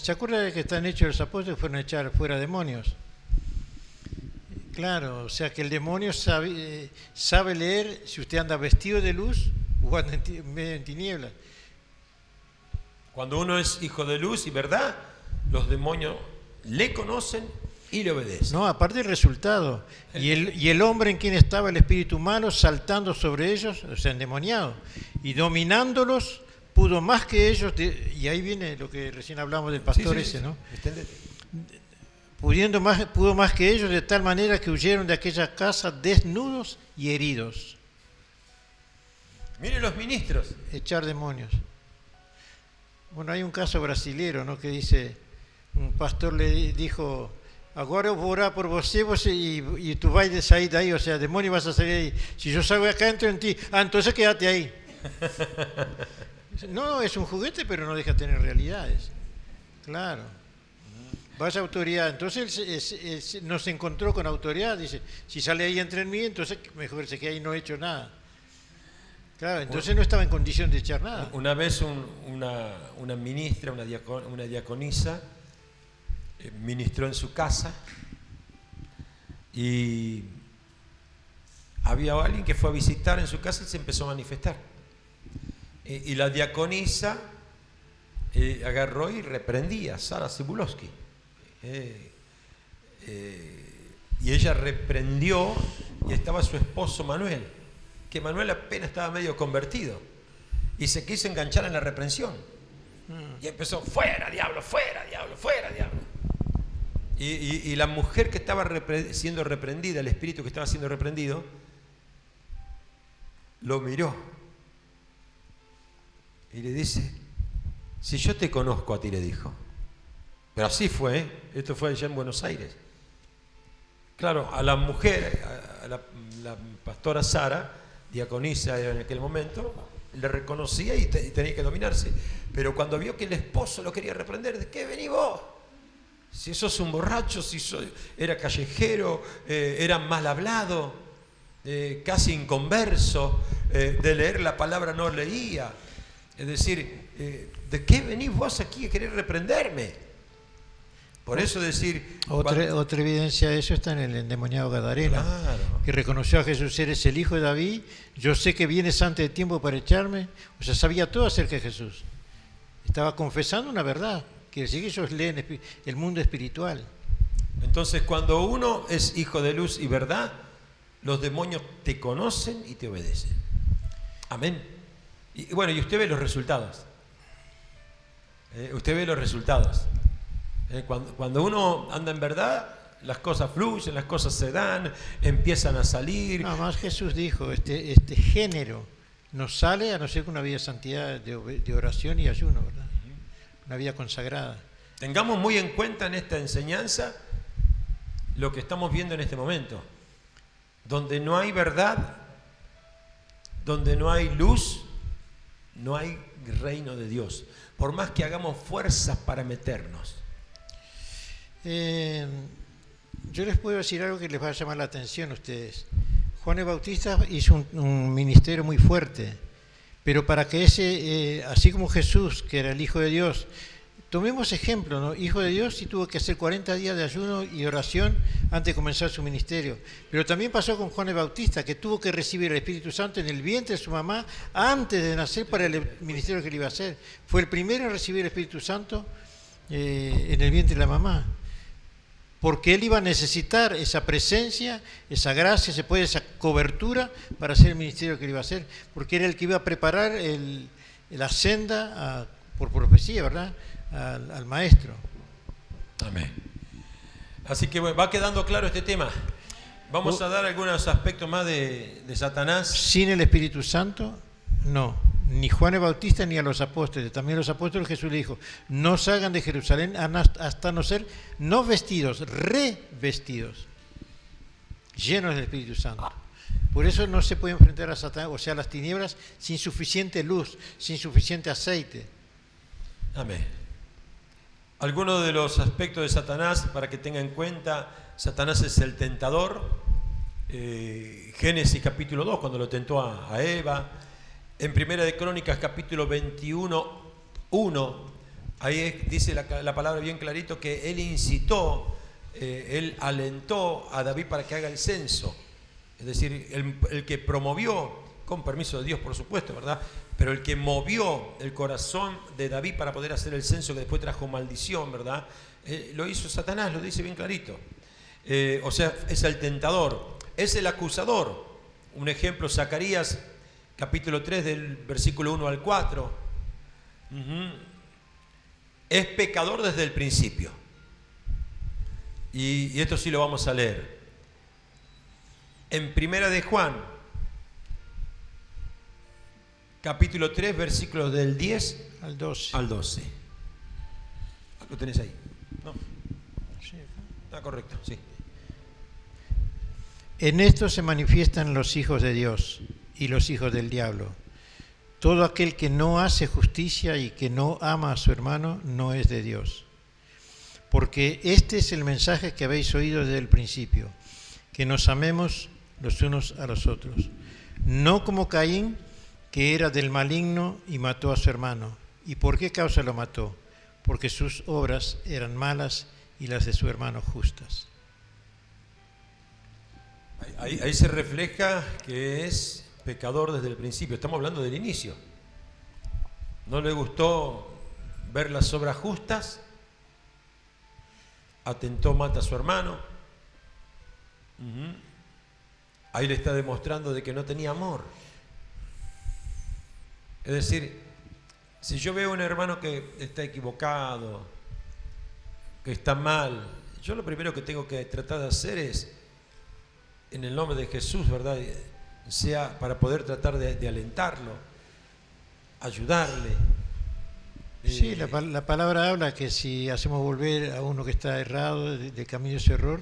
Speaker 2: ¿Se acuerdan de que están hechos los apóstoles? Fueron a echar fuera demonios. Claro, o sea que el demonio sabe leer si usted anda vestido de luz o anda medio en tinieblas.
Speaker 1: Cuando uno es hijo de luz y verdad, los demonios le conocen y le obedecen.
Speaker 2: No, aparte el resultado. Y el hombre en quien estaba el espíritu malo saltando sobre ellos, o sea, endemoniado, y dominándolos, pudo más que ellos, y ahí viene lo que recién hablamos del pastor ese, ¿no? Pudo más que ellos de tal manera que huyeron de aquella casa desnudos y heridos.
Speaker 1: Miren los ministros.
Speaker 2: Echar demonios. Bueno, hay un caso brasilero, ¿no? Que dice, un pastor le dijo, ahora voy a orar por vos y tú vas a salir de ahí, o sea, demonio vas a salir de ahí. Si yo salgo de acá, entro en ti. Entonces quédate ahí. No, es un juguete, pero no deja de tener realidades. Claro. Vaya autoridad. Entonces él no se encontró con autoridad. Dice, si sale ahí entre en mí, entonces mejor se queda ahí, no he hecho nada. Claro, entonces no estaba en condición de echar nada.
Speaker 1: Una vez una ministra, una diaconisa, ministró en su casa y había alguien que fue a visitar en su casa y se empezó a manifestar. Y la diaconisa agarró y reprendía a Sara Cebulowski. Y ella reprendió, y estaba su esposo Manuel, que Manuel apenas estaba medio convertido, y se quiso enganchar en la reprensión. Y empezó, fuera diablo, fuera diablo, fuera diablo. Y la mujer que estaba siendo reprendida, el espíritu que estaba siendo reprendido, lo miró y le dice, si yo te conozco a ti, le dijo. Pero así fue, ¿eh? Esto fue allá en Buenos Aires. Claro, a la mujer, a la pastora Sara, diaconisa en aquel momento, le reconocía y tenía que dominarse. Pero cuando vio que el esposo lo quería reprender, ¿de qué venís vos? Si sos un borracho, era callejero, era mal hablado, casi inconverso, de leer la palabra no leía. Es decir, ¿de qué venís vos aquí a querer reprenderme? Por eso decir...
Speaker 2: Otra evidencia de eso está en el endemoniado Gadareno,
Speaker 1: claro,
Speaker 2: que reconoció a Jesús, eres el Hijo de David, yo sé que vienes antes de tiempo para echarme. O sea, sabía todo acerca de Jesús. Estaba confesando una verdad, que si ellos leen el mundo espiritual.
Speaker 1: Entonces, cuando uno es hijo de luz y verdad, los demonios te conocen y te obedecen. Amén. Y bueno, y usted ve los resultados. Usted ve los resultados. Cuando uno anda en verdad, las cosas fluyen, las cosas se dan, empiezan a salir.
Speaker 2: Nada más Jesús dijo, este género no sale a no ser con una vida de santidad, de oración y ayuno, ¿verdad? Una vida consagrada.
Speaker 1: Tengamos muy en cuenta en esta enseñanza lo que estamos viendo en este momento. Donde no hay verdad, donde no hay luz, no hay reino de Dios. Por más que hagamos fuerzas para meternos.
Speaker 2: Yo les puedo decir algo que les va a llamar la atención a ustedes. Juan el Bautista hizo un ministerio muy fuerte, pero para que así como Jesús, que era el Hijo de Dios, tomemos ejemplo, ¿no? Hijo de Dios y tuvo que hacer 40 días de ayuno y oración antes de comenzar su ministerio. Pero también pasó con Juan el Bautista, que tuvo que recibir el Espíritu Santo en el vientre de su mamá antes de nacer para el ministerio que le iba a hacer. Fue el primero en recibir el Espíritu Santo en el vientre de la mamá. Porque él iba a necesitar esa presencia, esa gracia, esa cobertura para hacer el ministerio que él iba a hacer, porque era el que iba a preparar la senda por profecía, ¿verdad?, al maestro.
Speaker 1: Amén. Así que bueno, va quedando claro este tema. Vamos a dar algunos aspectos más de Satanás.
Speaker 2: Sin el Espíritu Santo, no. Ni Juan el Bautista ni a los apóstoles. También a los apóstoles Jesús le dijo, no salgan de Jerusalén hasta no ser, no vestidos, revestidos, llenos del Espíritu Santo. Por eso no se puede enfrentar a Satanás, o sea, a las tinieblas, sin suficiente luz, sin suficiente aceite.
Speaker 1: Amén. Algunos de los aspectos de Satanás, para que tengan en cuenta, Satanás es el tentador. Génesis capítulo 2, cuando lo tentó a Eva. En Primera de Crónicas, capítulo 21:1, ahí dice la palabra bien clarito que él incitó, él alentó a David para que haga el censo. Es decir, el que promovió, con permiso de Dios por supuesto, ¿verdad?, pero el que movió el corazón de David para poder hacer el censo que después trajo maldición, ¿verdad?, lo hizo Satanás, lo dice bien clarito. O sea, es el tentador, es el acusador. Un ejemplo, Zacarías capítulo 3 del versículo 1 al 4. Es pecador desde el principio. Y esto sí lo vamos a leer. En Primera de Juan, capítulo 3, versículos del 10
Speaker 2: al 12.
Speaker 1: Al 12. ¿Lo tenés ahí? No.
Speaker 2: Sí.
Speaker 1: Está correcto, sí.
Speaker 2: En esto se manifiestan los hijos de Dios y los hijos del diablo. Todo aquel que no hace justicia y que no ama a su hermano no es de Dios. Porque este es el mensaje que habéis oído desde el principio, que nos amemos los unos a los otros. No como Caín, que era del maligno y mató a su hermano. ¿Y por qué causa lo mató? Porque sus obras eran malas y las de su hermano justas.
Speaker 1: Ahí se refleja que es pecador desde el principio. Estamos hablando del inicio. No le gustó ver las obras justas, atentó, mata a su hermano. Ahí le está demostrando de que no tenía amor. Es decir, si yo veo a un hermano que está equivocado, que está mal, yo lo primero que tengo que tratar de hacer es, en el nombre de Jesús, ¿verdad?, sea para poder tratar de alentarlo, ayudarle.
Speaker 2: Sí, la palabra habla que si hacemos volver a uno que está errado de camino de ese error,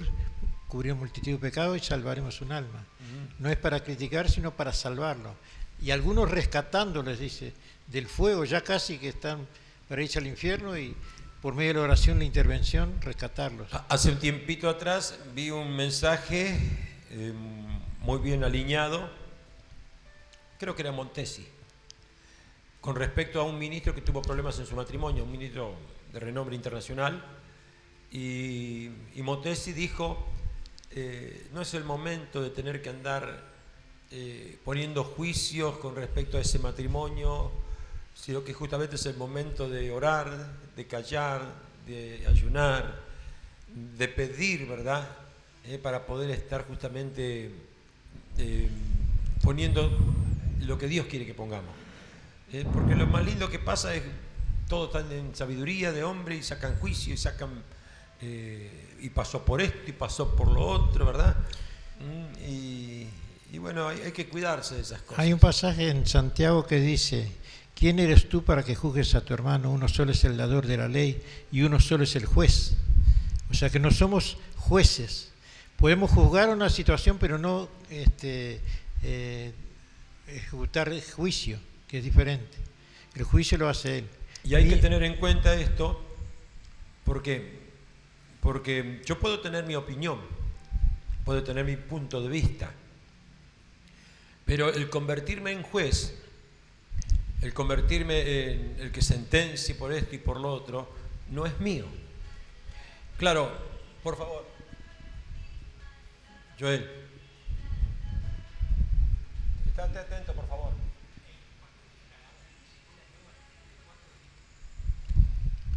Speaker 2: cubrimos multitud de pecados y salvaremos un alma. No es para criticar, sino para salvarlo. Y algunos rescatándoles, dice, del fuego, ya casi que están para irse al infierno, y por medio de la oración, la intervención, rescatarlos.
Speaker 1: Hace un tiempito atrás vi un mensaje muy bien alineado, creo que era Montesi, con respecto a un ministro que tuvo problemas en su matrimonio, un ministro de renombre internacional, y Montesi dijo, no es el momento de tener que andar poniendo juicios con respecto a ese matrimonio, sino que justamente es el momento de orar, de callar, de ayunar, de pedir, ¿verdad?, para poder estar justamente poniendo lo que Dios quiere que pongamos. Porque lo más lindo que pasa es todo están en sabiduría de hombre y sacan juicio y sacan y pasó por esto y pasó por lo otro, ¿verdad? Y bueno, hay que cuidarse de esas cosas.
Speaker 2: Hay un pasaje en Santiago que dice: ¿quién eres tú para que juzgues a tu hermano? Uno solo es el dador de la ley y uno solo es el juez. O sea que no somos jueces. Podemos juzgar una situación, pero no ejecutar el juicio, que es diferente. El juicio lo hace Él.
Speaker 1: Y hay que tener en cuenta esto, porque yo puedo tener mi opinión, puedo tener mi punto de vista, pero el convertirme en juez, el convertirme en el que sentencie por esto y por lo otro, no es mío. Claro, por favor. Joel, estate atento, por favor.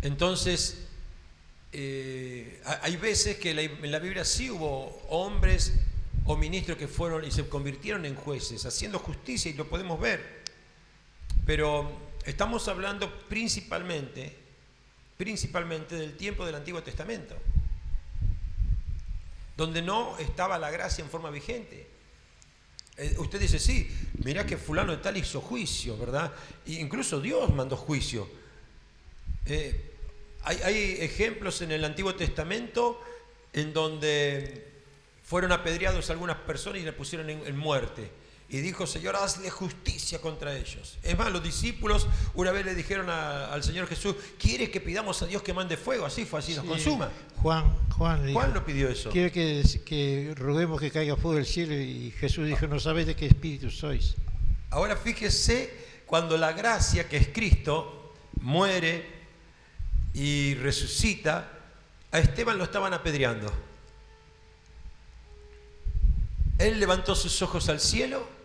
Speaker 1: Entonces, hay veces que en la Biblia sí hubo hombres o ministros que fueron y se convirtieron en jueces, haciendo justicia, y lo podemos ver. Pero estamos hablando principalmente del tiempo del Antiguo Testamento, donde no estaba la gracia en forma vigente. Usted dice, sí, mirá que fulano de tal hizo juicio, ¿verdad? E incluso Dios mandó juicio. Hay ejemplos en el Antiguo Testamento en donde fueron apedreados algunas personas y le pusieron en muerte. Y dijo, Señor, hazle justicia contra ellos. Es más, los discípulos una vez le dijeron al Señor Jesús, ¿quieres que pidamos a Dios que mande fuego? Así fue, así nos consuma.
Speaker 2: Juan
Speaker 1: lo pidió eso.
Speaker 2: Quiere que roguemos que caiga fuego del cielo, y Jesús dijo, no sabéis de qué espíritu sois.
Speaker 1: Ahora fíjese, cuando la gracia, que es Cristo, muere y resucita, a Esteban lo estaban apedreando. Él levantó sus ojos al cielo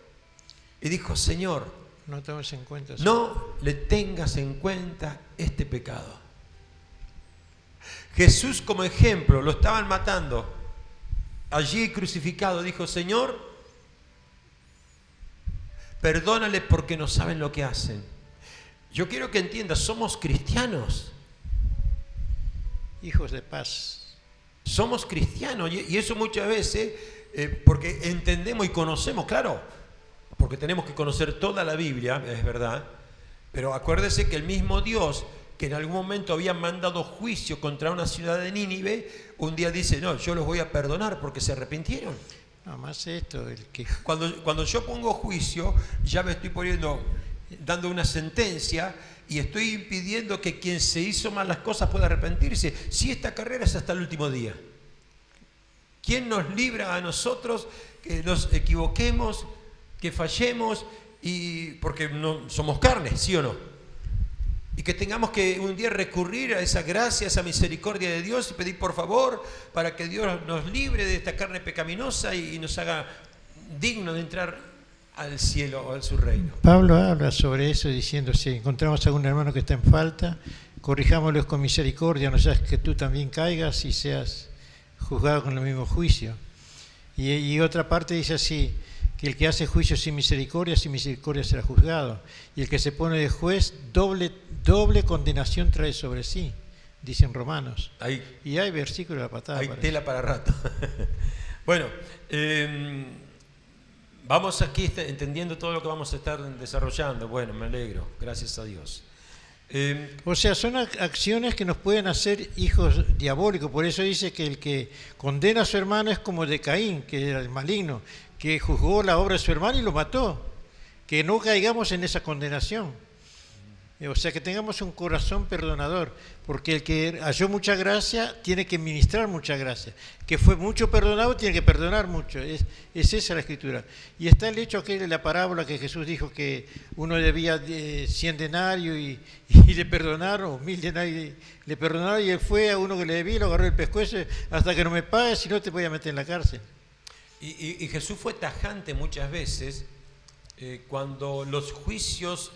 Speaker 1: y dijo, Señor,
Speaker 2: no tomes en cuenta eso.
Speaker 1: No le tengas en cuenta este pecado. Jesús, como ejemplo, lo estaban matando. Allí crucificado, dijo, Señor, perdónale porque no saben lo que hacen. Yo quiero que entiendas, somos cristianos.
Speaker 2: Hijos de paz.
Speaker 1: Somos cristianos, y eso muchas veces, porque entendemos y conocemos, claro, porque tenemos que conocer toda la Biblia, es verdad, pero acuérdese que el mismo Dios que en algún momento había mandado juicio contra una ciudad de Nínive, un día dice, no, yo los voy a perdonar porque se arrepintieron.
Speaker 2: No, más esto,
Speaker 1: Cuando yo pongo juicio, ya me estoy dando una sentencia y estoy impidiendo que quien se hizo mal las cosas pueda arrepentirse. Si esta carrera es hasta el último día. ¿Quién nos libra a nosotros que nos equivoquemos, que fallemos y porque no somos carne, ¿sí o no? Y que tengamos que un día recurrir a esa gracia, a esa misericordia de Dios y pedir por favor para que Dios nos libre de esta carne pecaminosa y nos haga digno de entrar al cielo o a su reino.
Speaker 2: Pablo habla sobre eso diciendo, si encontramos a algún hermano que está en falta, corrijámoslos con misericordia, no seas que tú también caigas y seas juzgado con el mismo juicio. Y otra parte dice así, que el que hace juicio sin misericordia será juzgado. Y el que se pone de juez, doble condenación trae sobre sí, dicen Romanos. Y hay versículos de la patada.
Speaker 1: Hay tela para rato. Bueno, vamos aquí entendiendo todo lo que vamos a estar desarrollando. Bueno, me alegro, gracias a Dios.
Speaker 2: O sea, son acciones que nos pueden hacer hijos diabólicos. Por eso dice que el que condena a su hermano es como de Caín, que era el maligno, que juzgó la obra de su hermano y lo mató. Que no caigamos en esa condenación. O sea, que tengamos un corazón perdonador, porque el que halló mucha gracia tiene que ministrar mucha gracia. Que fue mucho perdonado tiene que perdonar mucho. Es esa la escritura. Y está el hecho aquel de la parábola que Jesús dijo que uno debía 100 denarios y le perdonaron, o 1000 denarios le perdonaron, y él fue a uno que le debía y lo agarró el pescuezo, hasta que no me pagues, si no te voy a meter en la cárcel.
Speaker 1: Y Jesús fue tajante muchas veces cuando los juicios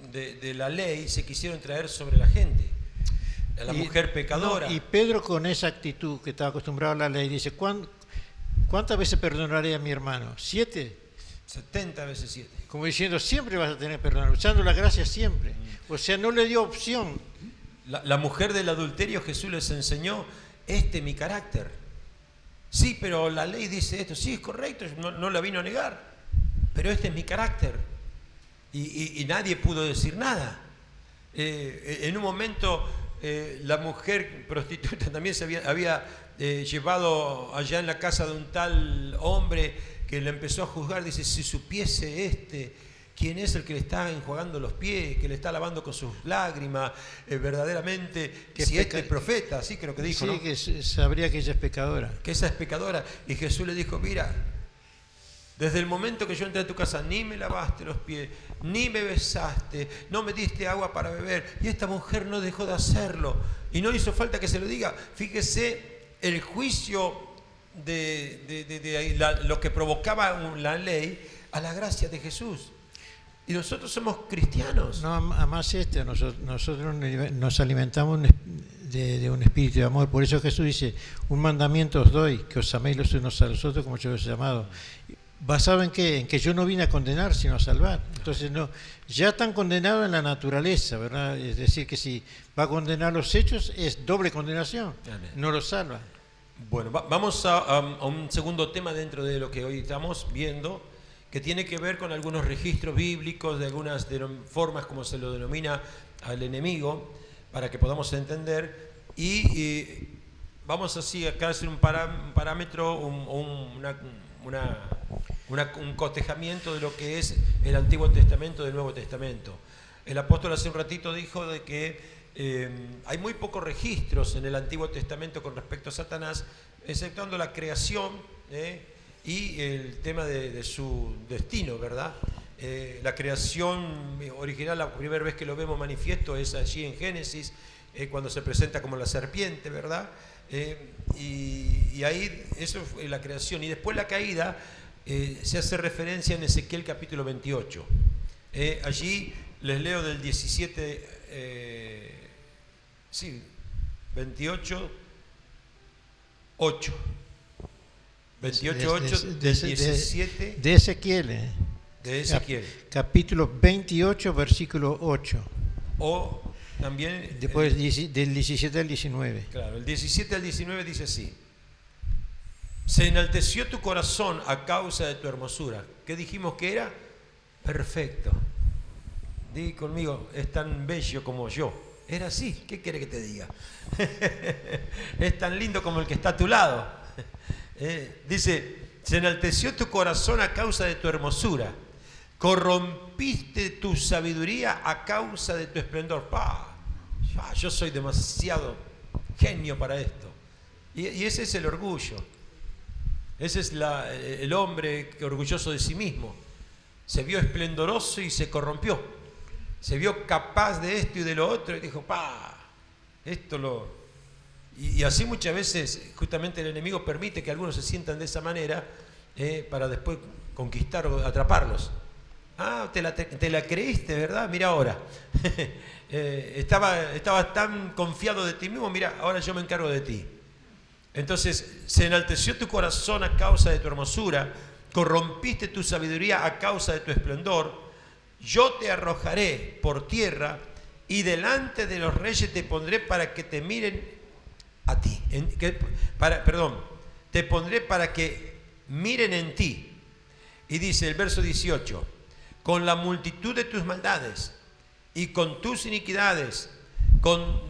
Speaker 1: de la ley se quisieron traer sobre la gente, a la mujer pecadora.
Speaker 2: No, y Pedro, con esa actitud que estaba acostumbrado a la ley, dice, ¿cuántas veces perdonaré a mi hermano? 7.
Speaker 1: 70 veces 7.
Speaker 2: Como diciendo, siempre vas a tener perdón, usando la gracia siempre. O sea, no le dio opción.
Speaker 1: La mujer del adulterio, Jesús les enseñó, este es mi carácter. Sí, pero la ley dice esto, sí, es correcto, no la vino a negar, pero este es mi carácter. Y nadie pudo decir nada. En un momento la mujer prostituta también se había llevado allá en la casa de un tal hombre que le empezó a juzgar. Dice, si supiese quién es el que le está enjuagando los pies, que le está lavando con sus lágrimas, verdaderamente, que si es profeta, así creo que dijo,
Speaker 2: sí,
Speaker 1: ¿no?
Speaker 2: Que sabría que ella es pecadora.
Speaker 1: Que esa es pecadora. Y Jesús le dijo, mira, desde el momento que yo entré a tu casa, ni me lavaste los pies, ni me besaste, no me diste agua para beber. Y esta mujer no dejó de hacerlo. Y no hizo falta que se lo diga. Fíjese el juicio de lo que provocaba la ley a la gracia de Jesús. Y nosotros somos cristianos.
Speaker 2: No, además nosotros nos alimentamos de un espíritu de amor. Por eso Jesús dice, un mandamiento os doy, que os améis los unos a los otros como yo os he llamado. ¿Basado en qué? En que yo no vine a condenar, sino a salvar. Entonces, ya están condenados en la naturaleza, ¿verdad? Es decir, que si va a condenar los hechos, es doble condenación.
Speaker 1: Amén.
Speaker 2: No los salva.
Speaker 1: Bueno, vamos a un segundo tema dentro de lo que hoy estamos viendo, que tiene que ver con algunos registros bíblicos, de algunas formas como se lo denomina al enemigo, para que podamos entender. Y vamos así acá a hacer un parámetro, un cotejamiento de lo que es el Antiguo Testamento del Nuevo Testamento. El apóstol hace un ratito dijo de que hay muy pocos registros en el Antiguo Testamento con respecto a Satanás, exceptuando la creación y el tema de su destino, ¿verdad? La creación original, la primera vez que lo vemos manifiesto es allí en Génesis, cuando se presenta como la serpiente, ¿verdad? Y ahí eso fue la creación. Y después la caída se hace referencia en Ezequiel capítulo 28. Allí les leo del 28, 8. 28, 8 del 17.
Speaker 2: De Ezequiel.
Speaker 1: De Ezequiel.
Speaker 2: Capítulo 28, versículo 8.
Speaker 1: O también...
Speaker 2: Después del 17 al 19.
Speaker 1: Claro, el 17 al 19 dice así. Se enalteció tu corazón a causa de tu hermosura. ¿Qué dijimos que era? Perfecto. Di conmigo, es tan bello como yo. Era así, ¿qué quiere que te diga? Es tan lindo como el que está a tu lado. Dice, se enalteció tu corazón a causa de tu hermosura. Corrompiste tu sabiduría a causa de tu esplendor. Yo soy demasiado genio para esto. Y ese es el orgullo. Ese es el hombre orgulloso de sí mismo. se vio esplendoroso y se corrompió. Se vio capaz de esto y de lo otro y dijo, esto lo... Y así muchas veces justamente el enemigo permite que algunos se sientan de esa manera para después conquistar o atraparlos. Te la creíste, ¿verdad? Mira ahora. Estabas tan confiado de ti mismo, mira, ahora yo me encargo de ti. Entonces se enalteció tu corazón a causa de tu hermosura, corrompiste tu sabiduría a causa de tu esplendor. Yo te arrojaré por tierra y delante de los reyes te pondré para que te miren a ti. Te pondré para que miren en ti. Y dice el verso 18, con la multitud de tus maldades y con tus iniquidades,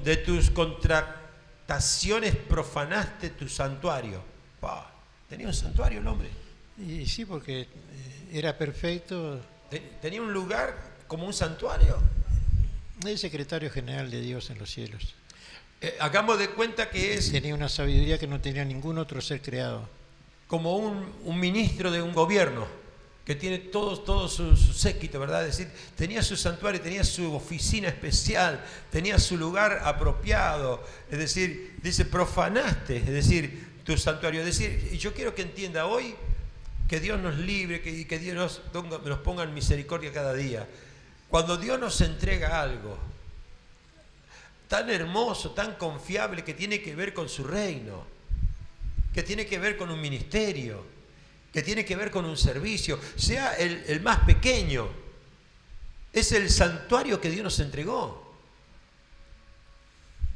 Speaker 1: de tus contrataciones profanaste tu santuario. Tenía un santuario el hombre.
Speaker 2: Y sí, porque era perfecto.
Speaker 1: Tenía un lugar como un santuario.
Speaker 2: El secretario general de Dios en los cielos.
Speaker 1: Hagamos de cuenta que es...
Speaker 2: Tenía una sabiduría que no tenía ningún otro ser creado.
Speaker 1: Como un ministro de un gobierno que tiene todo su séquito, ¿verdad? Es decir, tenía su santuario, tenía su oficina especial, tenía su lugar apropiado. Es decir, dice, profanaste, es decir, tu santuario. Es decir, y yo quiero que entienda hoy que Dios nos libre y que Dios nos ponga en misericordia cada día. Cuando Dios nos entrega algo tan hermoso, tan confiable, que tiene que ver con su reino, que tiene que ver con un ministerio, que tiene que ver con un servicio, sea el más pequeño, es el santuario que Dios nos entregó.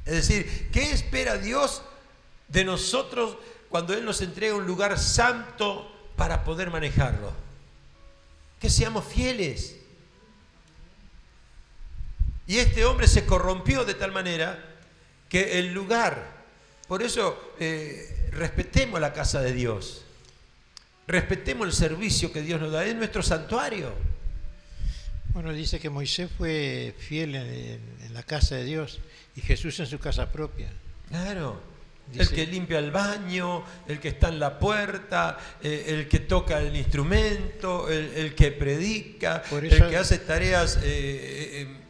Speaker 1: Es decir, ¿qué espera Dios de nosotros cuando Él nos entrega un lugar santo para poder manejarlo? Que seamos fieles. Y este hombre se corrompió de tal manera que el lugar, por eso respetemos la casa de Dios, respetemos el servicio que Dios nos da, es nuestro santuario.
Speaker 2: Bueno, dice que Moisés fue fiel en la casa de Dios y Jesús en su casa propia.
Speaker 1: Claro,
Speaker 2: dice,
Speaker 1: el que limpia el baño, el que está en la puerta, el que toca el instrumento, el que predica, el que hace tareas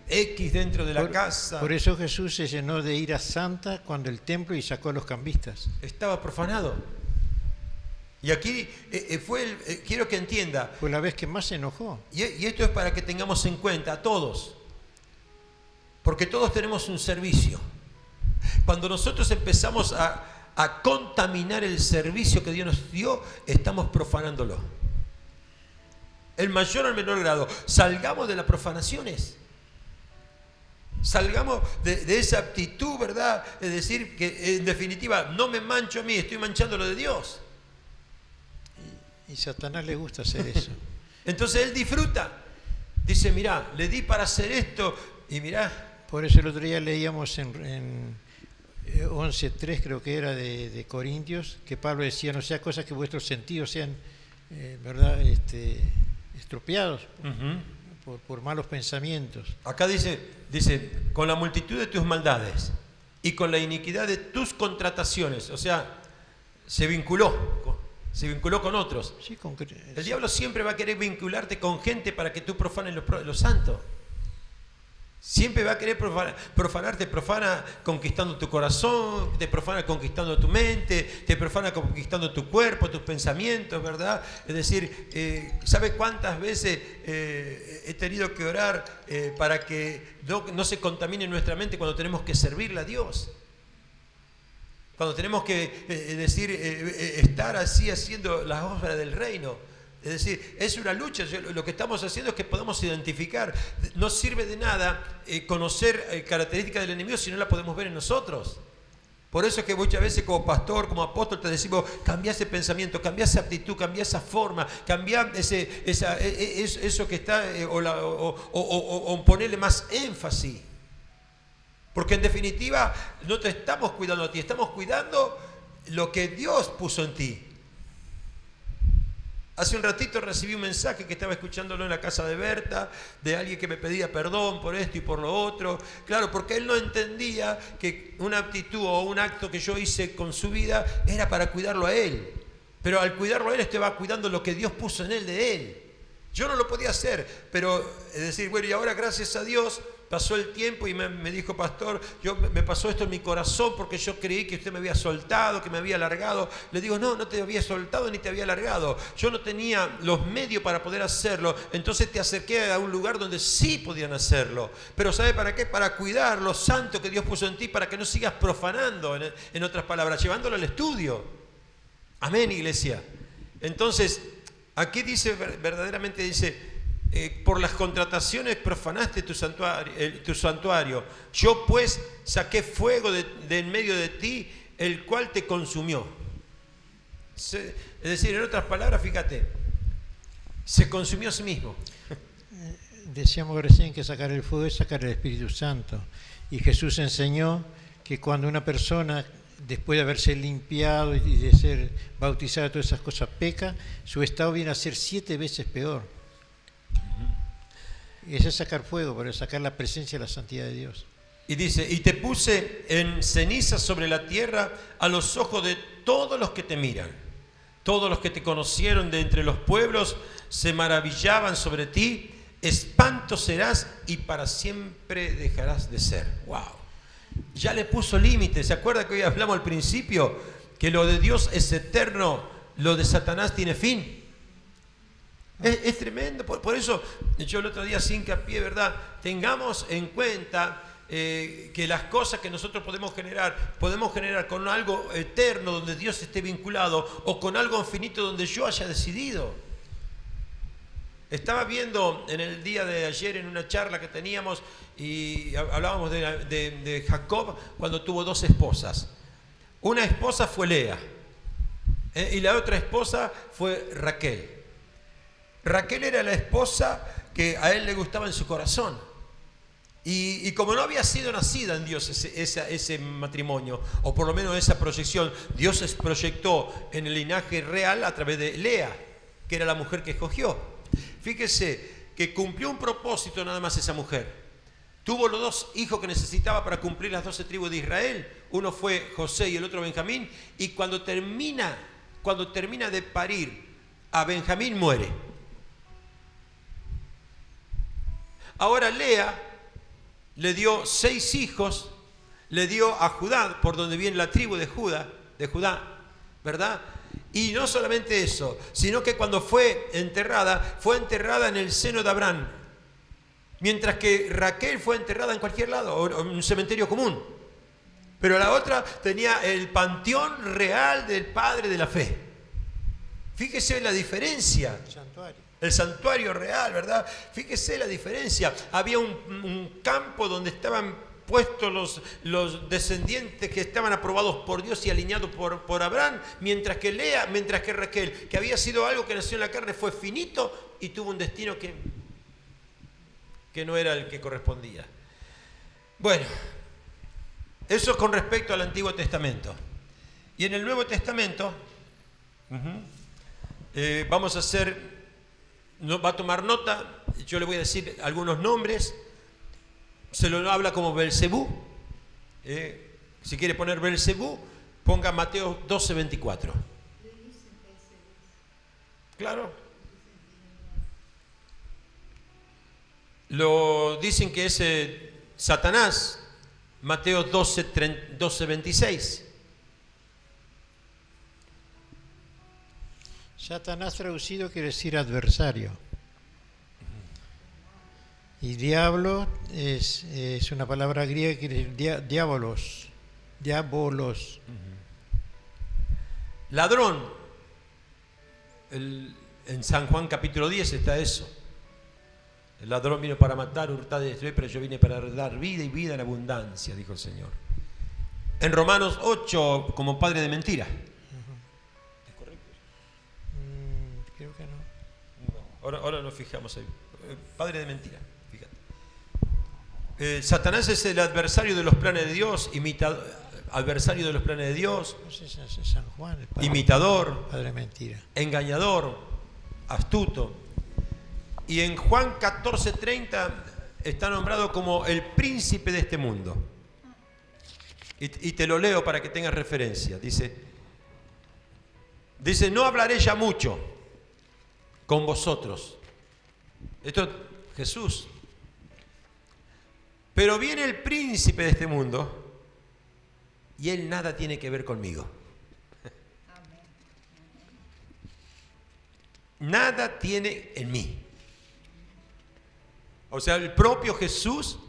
Speaker 1: X dentro de la casa.
Speaker 2: Por eso Jesús se llenó de ira santa cuando el templo y sacó a los cambistas.
Speaker 1: Estaba profanado. Y aquí quiero que entienda.
Speaker 2: Fue la vez que más se enojó.
Speaker 1: Y esto es para que tengamos en cuenta a todos. Porque todos tenemos un servicio. Cuando nosotros empezamos a contaminar el servicio que Dios nos dio, estamos profanándolo. El mayor o el menor grado. Salgamos de las profanaciones. Salgamos de esa actitud, ¿verdad? Es decir, que en definitiva no me mancho a mí, estoy manchando lo de Dios.
Speaker 2: Y Satanás le gusta hacer eso.
Speaker 1: Entonces él disfruta. Dice, mirá, le di para hacer esto y mirá.
Speaker 2: Por eso el otro día leíamos en 11.3, creo que era, de Corintios, que Pablo decía, no sea cosa que vuestros sentidos sean, ¿verdad?, estropeados por malos pensamientos. Acá
Speaker 1: dice, con la multitud de tus maldades y con la iniquidad de tus contrataciones. O sea, se vinculó con otros.
Speaker 2: Sí,
Speaker 1: el diablo siempre va a querer vincularte con gente para que tú profanes lo santo. Siempre va a querer profanarte, profana conquistando tu corazón, te profana conquistando tu mente, te profana conquistando tu cuerpo, tus pensamientos, ¿verdad? Es decir, ¿sabe cuántas veces he tenido que orar para que no se contamine nuestra mente cuando tenemos que servirle a Dios? Cuando tenemos que estar así haciendo las obras del reino. Es decir, es una lucha. Lo que estamos haciendo es que podamos identificar. No sirve de nada conocer características del enemigo si no la podemos ver en nosotros. Por eso es que muchas veces como pastor, como apóstol, te decimos, cambia ese pensamiento, cambia esa actitud, cambia esa forma, cambia eso que está, o ponerle más énfasis. Porque en definitiva no te estamos cuidando a ti, estamos cuidando lo que Dios puso en ti. Hace un ratito recibí un mensaje que estaba escuchándolo en la casa de Berta, de alguien que me pedía perdón por esto y por lo otro. Claro, porque él no entendía que una actitud o un acto que yo hice con su vida era para cuidarlo a él. Pero al cuidarlo a él, estaba cuidando lo que Dios puso en él de él. Yo no lo podía hacer, pero es decir, bueno, y ahora gracias a Dios pasó el tiempo y me dijo, pastor, me pasó esto en mi corazón porque yo creí que usted me había soltado, que me había largado. Le digo, no, no te había soltado ni te había largado. Yo no tenía los medios para poder hacerlo, entonces te acerqué a un lugar donde sí podían hacerlo. Pero ¿sabe para qué? Para cuidar lo santo que Dios puso en ti, para que no sigas profanando, en otras palabras, llevándolo al estudio. Amén, iglesia. Entonces, aquí dice, verdaderamente dice, por las contrataciones profanaste tu santuario. Yo pues saqué fuego de en medio de ti, el cual te consumió. Es decir, en otras palabras, fíjate, se consumió a sí mismo.
Speaker 2: Decíamos recién que sacar el fuego es sacar el Espíritu Santo. Y Jesús enseñó que cuando una persona, después de haberse limpiado y de ser bautizado, todas esas cosas, peca, su estado viene a ser 7 veces peor. Y ese es sacar fuego, pero es sacar la presencia y la santidad de Dios.
Speaker 1: Y dice, y te puse en ceniza sobre la tierra a los ojos de todos los que te miran. Todos los que te conocieron de entre los pueblos se maravillaban sobre ti. Espanto serás y para siempre dejarás de ser. ¡Wow! Ya le puso límites. ¿Se acuerda que hoy hablamos al principio? Que lo de Dios es eterno, lo de Satanás tiene fin. Es tremendo. Por eso yo el otro día hacía hincapié, ¿verdad? Tengamos en cuenta que las cosas que nosotros podemos generar con algo eterno donde Dios esté vinculado o con algo infinito donde yo haya decidido. Estaba viendo en el día de ayer en una charla que teníamos y hablábamos de Jacob cuando tuvo 2 esposas. Una esposa fue Lea y la otra esposa fue Raquel. Raquel era la esposa que a él le gustaba en su corazón. Y como no había sido nacida en Dios ese matrimonio, o por lo menos esa proyección, Dios proyectó en el linaje real a través de Lea, que era la mujer que escogió. Fíjese que cumplió un propósito nada más esa mujer. Tuvo los 2 hijos que necesitaba para cumplir las 12 tribus de Israel. Uno fue José y el otro Benjamín. Y cuando termina de parir a Benjamín, muere. Ahora Lea le dio 6 hijos, le dio a Judá, por donde viene la tribu de Judá, ¿verdad? Y no solamente eso, sino que cuando fue enterrada en el seno de Abraham, mientras que Raquel fue enterrada en cualquier lado, o en un cementerio común. Pero la otra tenía el panteón real del padre de la fe. Fíjese la diferencia. El santuario real, ¿verdad? Fíjese la diferencia. Había un campo donde estaban puestos los descendientes que estaban aprobados por Dios y alineados por Abraham, mientras que Raquel, que había sido algo que nació en la carne, fue finito y tuvo un destino que no era el que correspondía. Bueno, eso es con respecto al Antiguo Testamento. Y en el Nuevo Testamento vamos a hacer... va a tomar nota, yo le voy a decir algunos nombres, se lo habla como Belcebú, si quiere poner Belcebú, ponga Mateo 12:24. Claro. Lo dicen que es Satanás, Mateo 12:26.
Speaker 2: Satanás traducido quiere decir adversario. Y diablo es una palabra griega que quiere decir diabolos.
Speaker 1: Ladrón. En San Juan capítulo 10 está eso. El ladrón vino para matar, hurtar y destruir, pero yo vine para dar vida y vida en abundancia, dijo el Señor. En Romanos 8, como padre de mentira. ¿Es correcto?
Speaker 2: Creo que no.
Speaker 1: Ahora nos fijamos ahí. Padre de mentira, fíjate. Satanás es el adversario de los planes de Dios, adversario de los planes de Dios,
Speaker 2: No sé si es San Juan, el padre,
Speaker 1: imitador,
Speaker 2: padre de mentira,
Speaker 1: engañador, astuto. Y en Juan 14:30 está nombrado como el príncipe de este mundo. Y te lo leo para que tengas referencia. Dice, no hablaré ya mucho con vosotros, Esto es Jesús. Pero viene el príncipe de este mundo y él nada tiene que ver conmigo. Nada tiene en mí. O sea, el propio Jesús,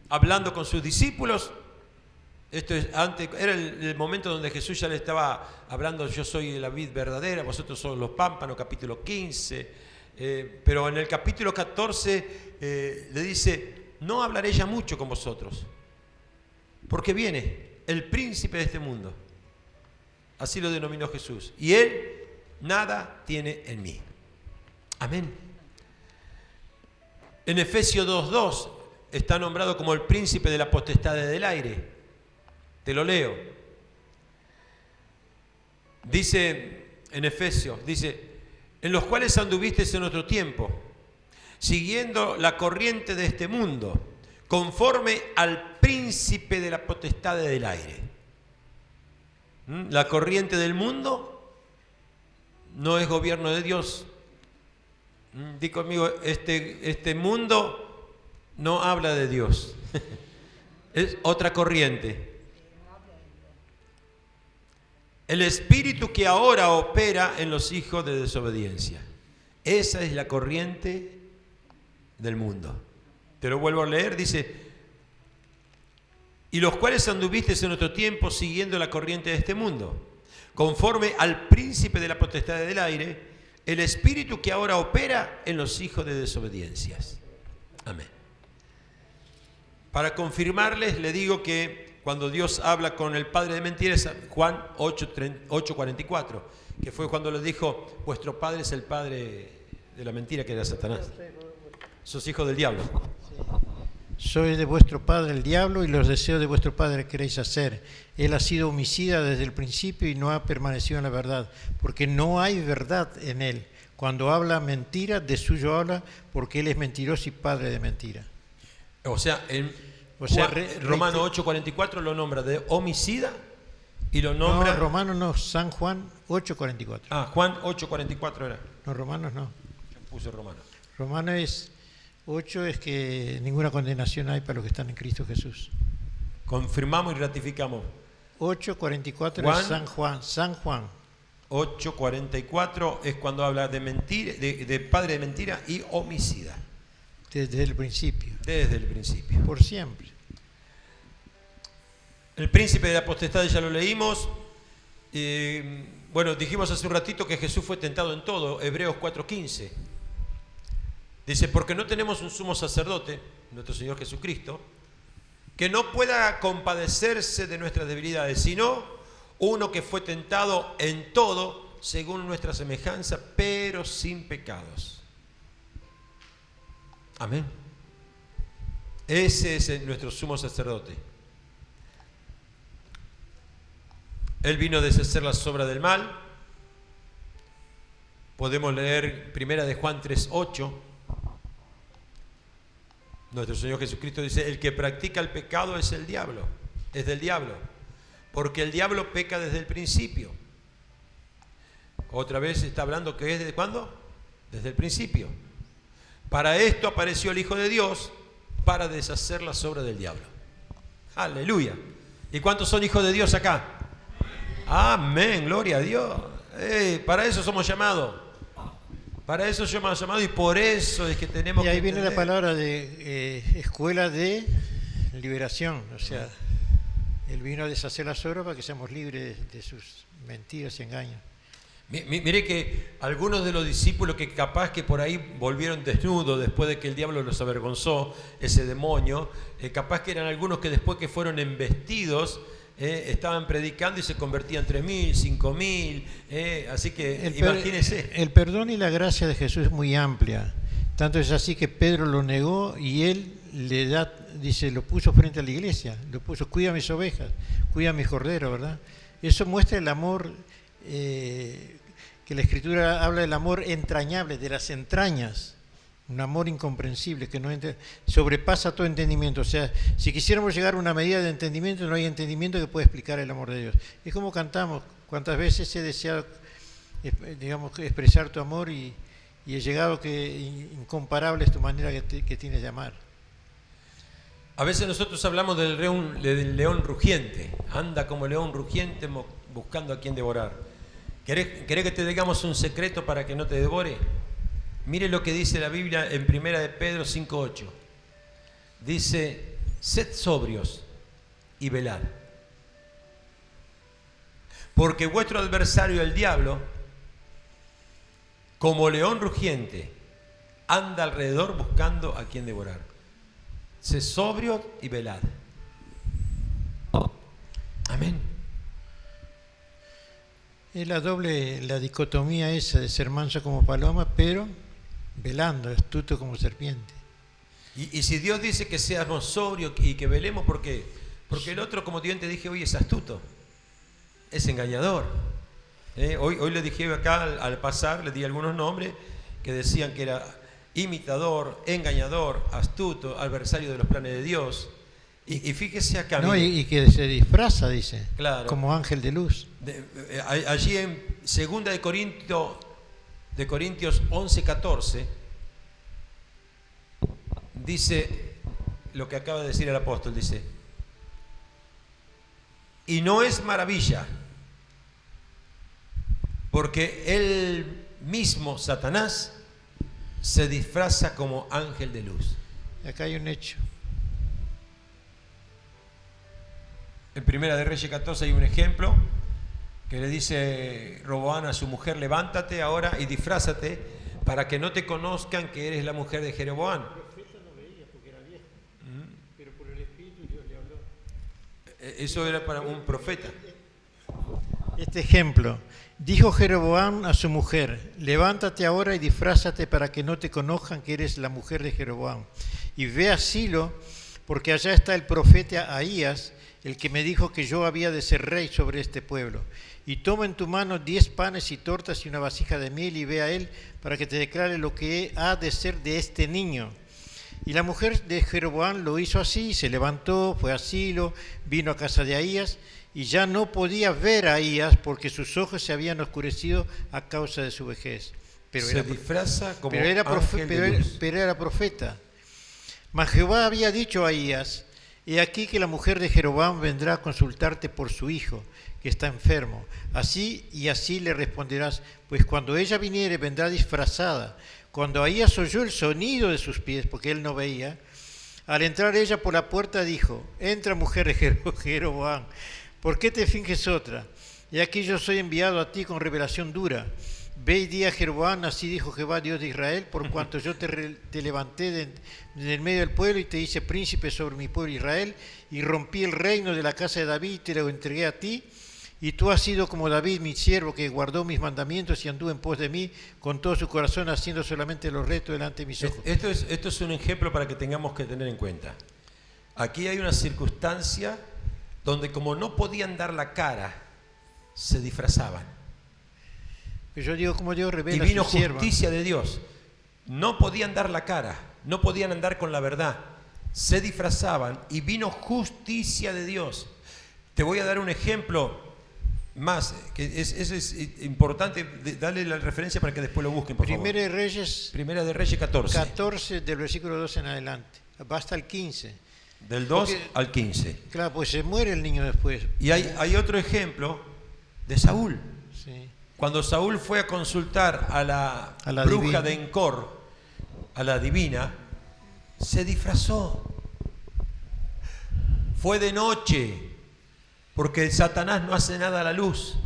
Speaker 1: hablando con sus discípulos, esto es antes, era el momento donde Jesús ya le estaba hablando: yo soy la vid verdadera, vosotros sois los pámpanos, capítulo 15. Pero en el capítulo 14 le dice: no hablaré ya mucho con vosotros, porque viene el príncipe de este mundo. Así lo denominó Jesús. Y él nada tiene en mí. Amén. En Efesios 2:2 está nombrado como el príncipe de la potestad del aire. Te lo leo. Dice en Efesios, dice: en los cuales anduvisteis en otro tiempo, siguiendo la corriente de este mundo, conforme al príncipe de la potestad del aire. La corriente del mundo no es gobierno de Dios. Di conmigo, este mundo no habla de Dios. Es otra corriente. El espíritu que ahora opera en los hijos de desobediencia. Esa es la corriente del mundo. Te lo vuelvo a leer, dice: y los cuales anduvisteis en otro tiempo siguiendo la corriente de este mundo, conforme al príncipe de la potestad del aire, el espíritu que ahora opera en los hijos de desobediencias. Amén. Para confirmarles, le digo que cuando Dios habla con el padre de mentiras, Juan 8:44, que fue cuando le dijo: vuestro padre es el padre de la mentira, que era Satanás. Sos hijo del diablo.
Speaker 2: Soy de vuestro padre el diablo, y los deseos de vuestro padre queréis hacer. Él ha sido homicida desde el principio y no ha permanecido en la verdad, porque no hay verdad en él. Cuando habla mentira, de suyo habla, porque él es mentiroso y padre de mentira.
Speaker 1: O sea, Romano 8:44 lo nombra de homicida y lo nombra...
Speaker 2: No, Romanos no, San Juan 8:44.
Speaker 1: Ah, Juan 8:44 era.
Speaker 2: No, Romanos no.
Speaker 1: Yo puse Romano.
Speaker 2: Romanos es 8, es que ninguna condenación hay para los que están en Cristo Jesús.
Speaker 1: Confirmamos y ratificamos.
Speaker 2: 8:44 es San Juan.
Speaker 1: 8:44 es cuando habla de mentira, de padre de mentira y homicida.
Speaker 2: Desde el principio.
Speaker 1: Desde el principio.
Speaker 2: Por siempre.
Speaker 1: El príncipe de la potestad ya lo leímos. Bueno, dijimos hace un ratito que Jesús fue tentado en todo. Hebreos 4:15. Dice: porque no tenemos un sumo sacerdote, nuestro Señor Jesucristo, que no pueda compadecerse de nuestras debilidades, sino uno que fue tentado en todo según nuestra semejanza, pero sin pecados. Amén. Ese es nuestro sumo sacerdote. Él vino a deshacer las obras del mal. Podemos leer 1 de Juan 3:8. Nuestro Señor Jesucristo dice: el que practica el pecado es el diablo, es del diablo, porque el diablo peca desde el principio. Otra vez está hablando que es ¿desde cuándo? Desde el principio. Para esto apareció el Hijo de Dios, para deshacer las obras del diablo. Aleluya. ¿Y cuántos son hijos de Dios acá? Amén, gloria a Dios. Para eso somos llamados. Para eso somos llamados, y por eso es que tenemos que...
Speaker 2: Y ahí viene la palabra de escuela de liberación. O sea, Él vino a deshacer las obras para que seamos libres de sus mentiras y engaños.
Speaker 1: Mire que algunos de los discípulos que capaz que por ahí volvieron desnudos después de que el diablo los avergonzó, ese demonio, capaz que eran algunos que después que fueron embestidos, estaban predicando y se convertían 3.000, 5.000, así que imagínense.
Speaker 2: El perdón y la gracia de Jesús es muy amplia. Tanto es así que Pedro lo negó y él le da, dice, lo puso frente a la iglesia, lo puso: cuida mis ovejas, cuida mis corderos, ¿verdad? Eso muestra el amor, que la Escritura habla del amor entrañable, de las entrañas. Un amor incomprensible que no sobrepasa todo entendimiento. O sea, si quisiéramos llegar a una medida de entendimiento, no hay entendimiento que pueda explicar el amor de Dios. Es como cantamos: cuántas veces he deseado, digamos, expresar tu amor y y he llegado que incomparable es tu manera que tienes de amar.
Speaker 1: A veces nosotros hablamos del león rugiente, anda como león rugiente buscando a quien devorar. ¿Querés que te digamos un secreto para que no te devore? Mire lo que dice la Biblia en 1 de Pedro 5:8. Dice, sed sobrios y velad. Porque vuestro adversario el diablo, como león rugiente, anda alrededor buscando a quien devorar. Sed sobrios y velad. Amén.
Speaker 2: Es la dicotomía esa de ser manso como paloma, pero velando, astuto como serpiente.
Speaker 1: Y si Dios dice que seamos sobrios y que velemos, ¿por qué? Porque el otro, como te dije hoy, es astuto, es engañador. Hoy le dije acá al pasar, le di algunos nombres que decían que era imitador, engañador, astuto, adversario de los planes de Dios. Y fíjese acá.
Speaker 2: No, y que se disfraza, dice,
Speaker 1: claro,
Speaker 2: como ángel de luz.
Speaker 1: Allí en 2 de Corintios 11:14 dice lo que acaba de decir el apóstol, dice, y no es maravilla, porque él mismo, Satanás, se disfraza como ángel de luz.
Speaker 2: Acá hay un hecho.
Speaker 1: En 1 de Reyes 14 hay un ejemplo que le dice Roboam a su mujer, levántate ahora y disfrázate para que no te conozcan que eres la mujer de Jeroboam.
Speaker 2: El profeta no veía porque era viejo, pero por el Espíritu Dios le habló.
Speaker 1: Eso era para un profeta.
Speaker 2: Este ejemplo, dijo Jeroboam a su mujer, levántate ahora y disfrázate para que no te conozcan que eres la mujer de Jeroboam. Y ve a Silo, porque allá está el profeta Ahías, el que me dijo que yo había de ser rey sobre este pueblo. Y toma en tu mano 10 panes y tortas y una vasija de miel y ve a él para que te declare lo que ha de ser de este niño. Y la mujer de Jeroboam lo hizo así, se levantó, fue a Silo, vino a casa de Ahías y ya no podía ver a Ahías porque sus ojos se habían oscurecido a causa de su vejez. Pero
Speaker 1: se disfraza como
Speaker 2: pero era profeta. Mas Jehová había dicho a Ahías, he aquí que la mujer de Jeroboam vendrá a consultarte por su hijo, que está enfermo. Así y así le responderás, pues cuando ella viniere vendrá disfrazada. Cuando Ahías oyó el sonido de sus pies, porque él no veía, al entrar ella por la puerta dijo, entra mujer de Jeroboam, ¿por qué te finges otra? Y aquí yo soy enviado a ti con revelación dura. Ve y di a Jeroboam, así dijo Jehová, Dios de Israel, por cuanto yo te levanté del medio del pueblo y te hice príncipe sobre mi pueblo Israel, y rompí el reino de la casa de David y te lo entregué a ti, y tú has sido como David, mi siervo, que guardó mis mandamientos y anduvo en pos de mí con todo su corazón, haciendo solamente lo recto delante de mis ojos.
Speaker 1: Esto es un ejemplo para que tengamos que tener en cuenta. Aquí hay una circunstancia donde como no podían dar la cara, se disfrazaban.
Speaker 2: Yo digo, como Dios revela
Speaker 1: y vino
Speaker 2: a su sierva.
Speaker 1: Justicia de Dios. No podían dar la cara, no podían andar con la verdad. Se disfrazaban y vino justicia de Dios. Te voy a dar un ejemplo más, que es importante, darle la referencia para que después lo busquen, por favor.
Speaker 2: Primera de Reyes
Speaker 1: 14.
Speaker 2: 14 del versículo 12 en adelante. Va hasta el 15.
Speaker 1: Del 2 al 15.
Speaker 2: Claro, pues se muere el niño después.
Speaker 1: Y hay otro ejemplo de Saúl.
Speaker 2: Sí.
Speaker 1: Cuando Saúl fue a consultar a la bruja divina de Encor, a la divina, se disfrazó. Fue de noche, porque Satanás no hace nada a la luz.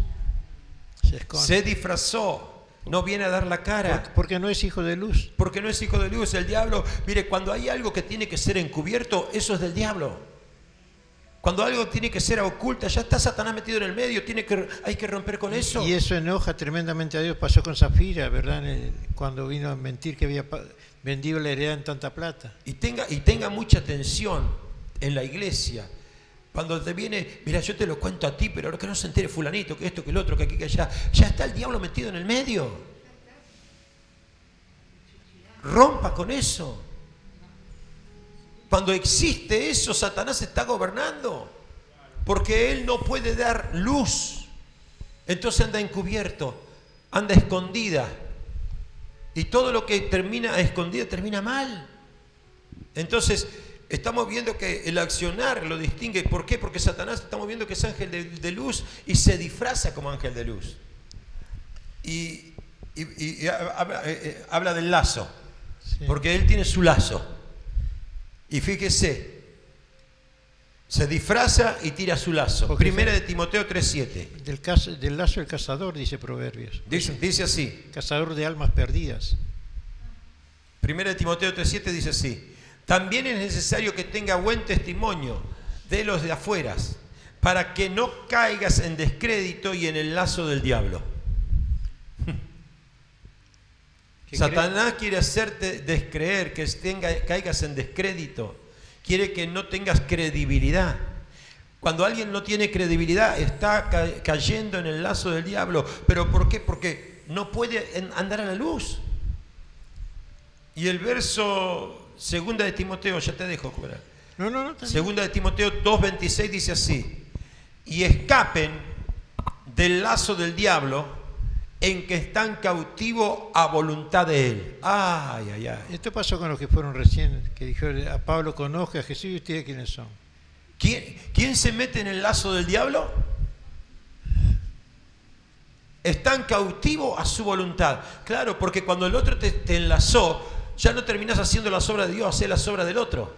Speaker 1: Se disfrazó, no viene a dar la cara.
Speaker 2: Porque no es hijo de luz.
Speaker 1: Porque no es hijo de luz, el diablo. Mire, cuando hay algo que tiene que ser encubierto, eso es del diablo. Cuando algo tiene que ser oculto, ya está Satanás metido en el medio, hay que romper con eso.
Speaker 2: Y eso enoja tremendamente a Dios. Pasó con Zafira, ¿verdad? Cuando vino a mentir que había vendido la heredad en tanta plata.
Speaker 1: Y tenga mucha atención en la iglesia. Cuando te viene, mira, yo te lo cuento a ti, pero ahora que no se entere fulanito, que esto, que el otro, que aquí, que allá, ya está el diablo metido en el medio. Rompa con eso. Cuando existe eso, Satanás está gobernando, porque él no puede dar luz. Entonces anda encubierto, anda escondida. Y todo lo que termina escondido termina mal. Entonces, estamos viendo que el accionar lo distingue. ¿Por qué? Porque Satanás, estamos viendo que es ángel de luz y se disfraza como ángel de luz. Y habla del lazo, sí. Porque él tiene su lazo. Y fíjese, se disfraza y tira su lazo. Porque Primera de Timoteo 3:7.
Speaker 2: Del lazo del cazador, dice Proverbios.
Speaker 1: Dice así.
Speaker 2: Cazador de almas perdidas.
Speaker 1: Primera de Timoteo 3:7 dice así. También es necesario que tenga buen testimonio de los de afuera, para que no caigas en descrédito y en el lazo del diablo. Satanás quiere hacerte descreer, que caigas en descrédito. Quiere que no tengas credibilidad. Cuando alguien no tiene credibilidad, está cayendo en el lazo del diablo. ¿Pero por qué? Porque no puede andar a la luz. Y el verso 2 de Timoteo, ya te dejo, Juan.
Speaker 2: No.
Speaker 1: 2 de Timoteo 2:26 dice así. Y escapen del lazo del diablo, en que están cautivos a voluntad de él. Ay.
Speaker 2: Esto pasó con los que fueron recién, que dijeron a Pablo, conozca a Jesús y ustedes quiénes son.
Speaker 1: ¿Quién se mete en el lazo del diablo? Están cautivos a su voluntad. Claro, porque cuando el otro te enlazó, ya no terminas haciendo las obras de Dios, haces las obras del otro.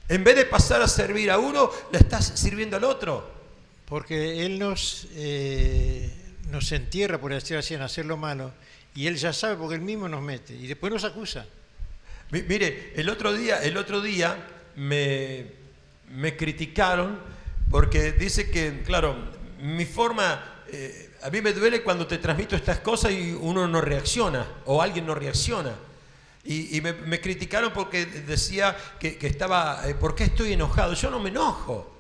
Speaker 1: En vez de pasar a servir a uno, le estás sirviendo al otro.
Speaker 2: Porque Él nos entierra, por decir así, en hacer lo malo, y Él ya sabe porque Él mismo nos mete, y después nos acusa.
Speaker 1: Mire, el otro día me criticaron porque dice que, claro, mi forma, a mí me duele cuando te transmito estas cosas y uno no reacciona, o alguien no reacciona. Y me criticaron porque decía que estaba, ¿por qué estoy enojado? Yo no me enojo.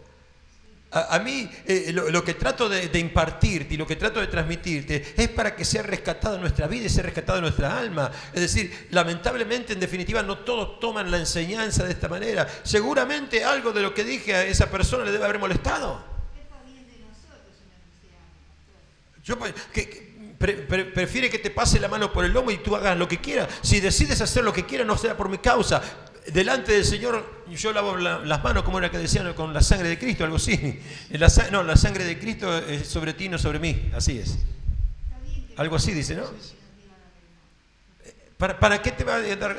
Speaker 1: A mí lo que trato de impartirte y lo que trato de transmitirte es para que sea rescatada nuestra vida y sea rescatada nuestra alma. Es decir, lamentablemente, en definitiva, no todos toman la enseñanza de esta manera. Seguramente algo de lo que dije a esa persona le debe haber molestado. Prefiere que te pase la mano por el lomo y tú hagas lo que quieras. Si decides hacer lo que quieras, no sea por mi causa. Delante del Señor yo lavo las manos, como era que decían, con la sangre de Cristo, algo así. La sangre de Cristo es sobre ti, no sobre mí. Así es. Algo así dice, ¿no? ¿Para qué te va a dar?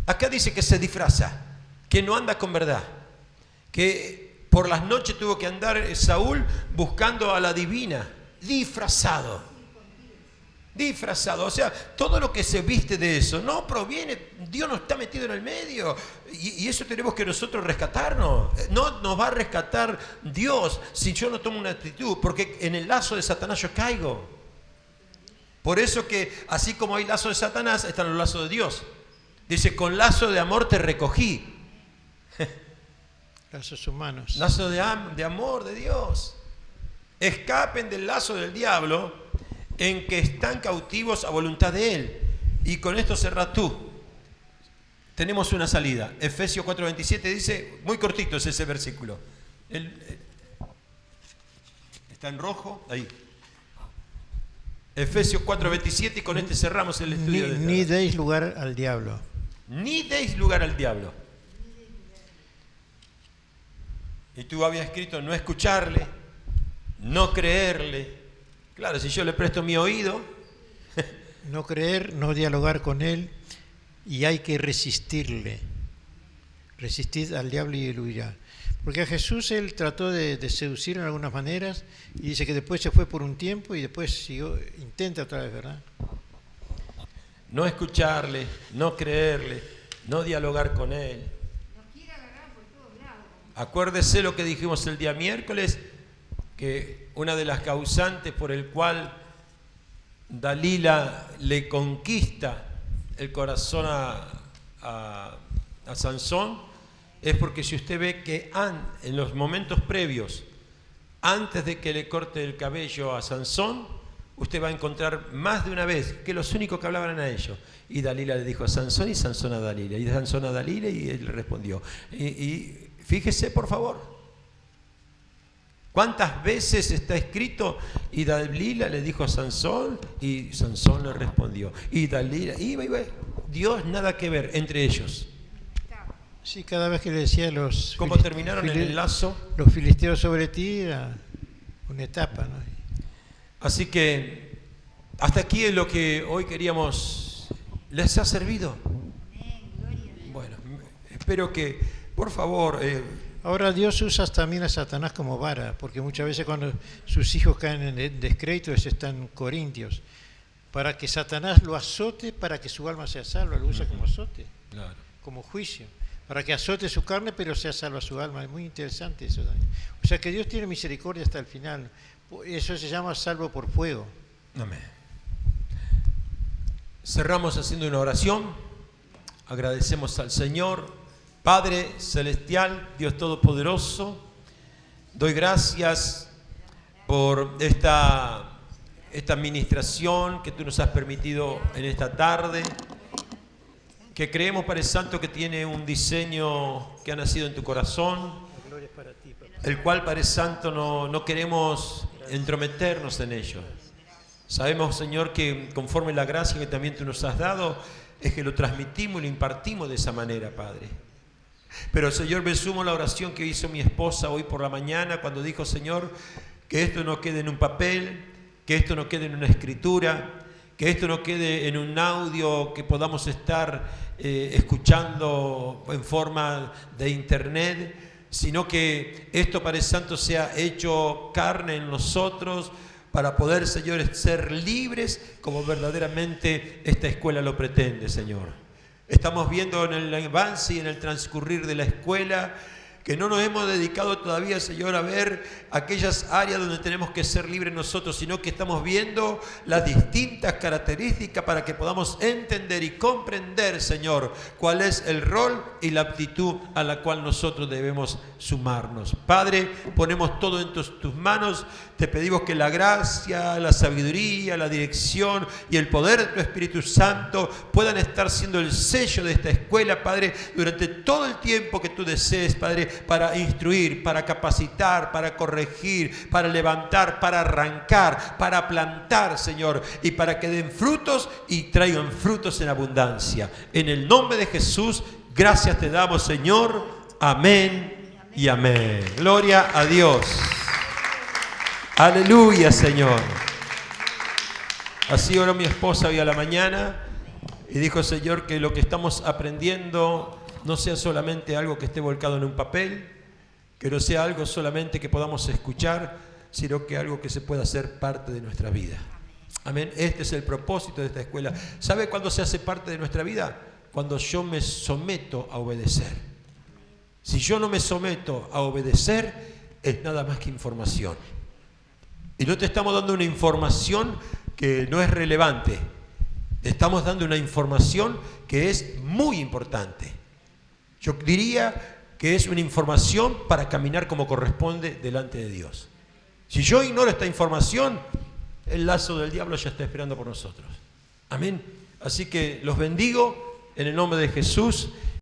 Speaker 1: Acá dice que se disfraza, que no anda con verdad, que por las noches tuvo que andar Saúl buscando a la divina, disfrazado, o sea, todo lo que se viste de eso no proviene, Dios no está metido en el medio, y eso tenemos que nosotros rescatarnos. No nos va a rescatar Dios si yo no tomo una actitud, porque en el lazo de Satanás yo caigo. Por eso que así como hay lazo de Satanás, están los lazos de Dios. Dice, con lazo de amor te recogí.
Speaker 2: Lazos humanos.
Speaker 1: Lazo de amor de Dios. Escapen del lazo del diablo, en que están cautivos a voluntad de Él. Y con esto cerrás tú. Tenemos una salida. Efesios 4:27 dice, muy cortito es ese versículo. Está en rojo, ahí. Efesios 4:27, y con este cerramos el estudio.
Speaker 2: Ni deis lugar al diablo.
Speaker 1: Ni deis lugar al diablo. Y tú habías escrito no escucharle, no creerle. Claro, si yo le presto mi oído.
Speaker 2: No creer, no dialogar con él, y hay que resistirle. Resistid al diablo y él huirá. Porque a Jesús él trató de seducir en algunas maneras, y dice que después se fue por un tiempo y después siguió, intenta otra vez, ¿verdad?
Speaker 1: No escucharle, no creerle, no dialogar con él. Acuérdese lo que dijimos el día miércoles, que una de las causantes por el cual Dalila le conquista el corazón a Sansón es porque si usted ve que en los momentos previos, antes de que le corte el cabello a Sansón, usted va a encontrar más de una vez que los únicos que hablaban eran ellos. Y Dalila le dijo a Sansón y Sansón a Dalila. Y Sansón a Dalila y él respondió. Y fíjese, por favor. ¿Cuántas veces está escrito? Y Dalila le dijo a Sansón y Sansón le respondió. Y Dalila, iba. Dios nada que ver entre ellos.
Speaker 2: Sí, cada vez que le decía los...
Speaker 1: ¿Cómo terminaron en el lazo?
Speaker 2: Los filisteos sobre ti era una etapa, ¿no?
Speaker 1: Así que hasta aquí es lo que hoy queríamos. ¿Les ha servido? Bueno, espero que, por favor...
Speaker 2: Ahora Dios usa también a Satanás como vara, porque muchas veces cuando sus hijos caen en el descrédito, eso está en Corintios, para que Satanás lo azote, para que su alma sea salva, lo usa como azote,
Speaker 1: claro,
Speaker 2: como juicio, para que azote su carne, pero sea salva su alma. Es muy interesante eso también. O sea que Dios tiene misericordia hasta el final. Eso se llama salvo por fuego.
Speaker 1: Amén. Cerramos haciendo una oración. Agradecemos al Señor. Padre Celestial, Dios Todopoderoso, doy gracias por esta administración que tú nos has permitido en esta tarde, que creemos, Padre Santo, que tiene un diseño que ha nacido en tu corazón, el cual, Padre Santo, no queremos entrometernos en ello. Sabemos, Señor, que conforme la gracia que también tú nos has dado, es que lo transmitimos y lo impartimos de esa manera, Padre. Pero, Señor, me sumo a la oración que hizo mi esposa hoy por la mañana cuando dijo, Señor, que esto no quede en un papel, que esto no quede en una escritura, que esto no quede en un audio que podamos estar escuchando en forma de internet, sino que esto, Padre Santo, sea hecho carne en nosotros para poder, Señor, ser libres como verdaderamente esta escuela lo pretende, Señor. Estamos viendo en el avance y en el transcurrir de la escuela que no nos hemos dedicado todavía, Señor, a ver aquellas áreas donde tenemos que ser libres nosotros, sino que estamos viendo las distintas características para que podamos entender y comprender, Señor, cuál es el rol y la aptitud a la cual nosotros debemos sumarnos. Padre, ponemos todo en tus manos. Te pedimos que la gracia, la sabiduría, la dirección y el poder de tu Espíritu Santo puedan estar siendo el sello de esta escuela, Padre, durante todo el tiempo que tú desees, Padre, para instruir, para capacitar, para corregir, para levantar, para arrancar, para plantar, Señor, y para que den frutos y traigan frutos en abundancia. En el nombre de Jesús, gracias te damos, Señor. Amén y amén. Gloria a Dios. Aleluya, Señor. Así oró mi esposa hoy a la mañana y dijo, Señor, que lo que estamos aprendiendo no sea solamente algo que esté volcado en un papel, que no sea algo solamente que podamos escuchar, sino que algo que se pueda hacer parte de nuestra vida. Amén. Este es el propósito de esta escuela. ¿Sabe cuándo se hace parte de nuestra vida? Cuando yo me someto a obedecer. Si yo no me someto a obedecer, es nada más que información. Y no te estamos dando una información que no es relevante. Te estamos dando una información que es muy importante. Yo diría que es una información para caminar como corresponde delante de Dios. Si yo ignoro esta información, el lazo del diablo ya está esperando por nosotros. Amén. Así que los bendigo en el nombre de Jesús.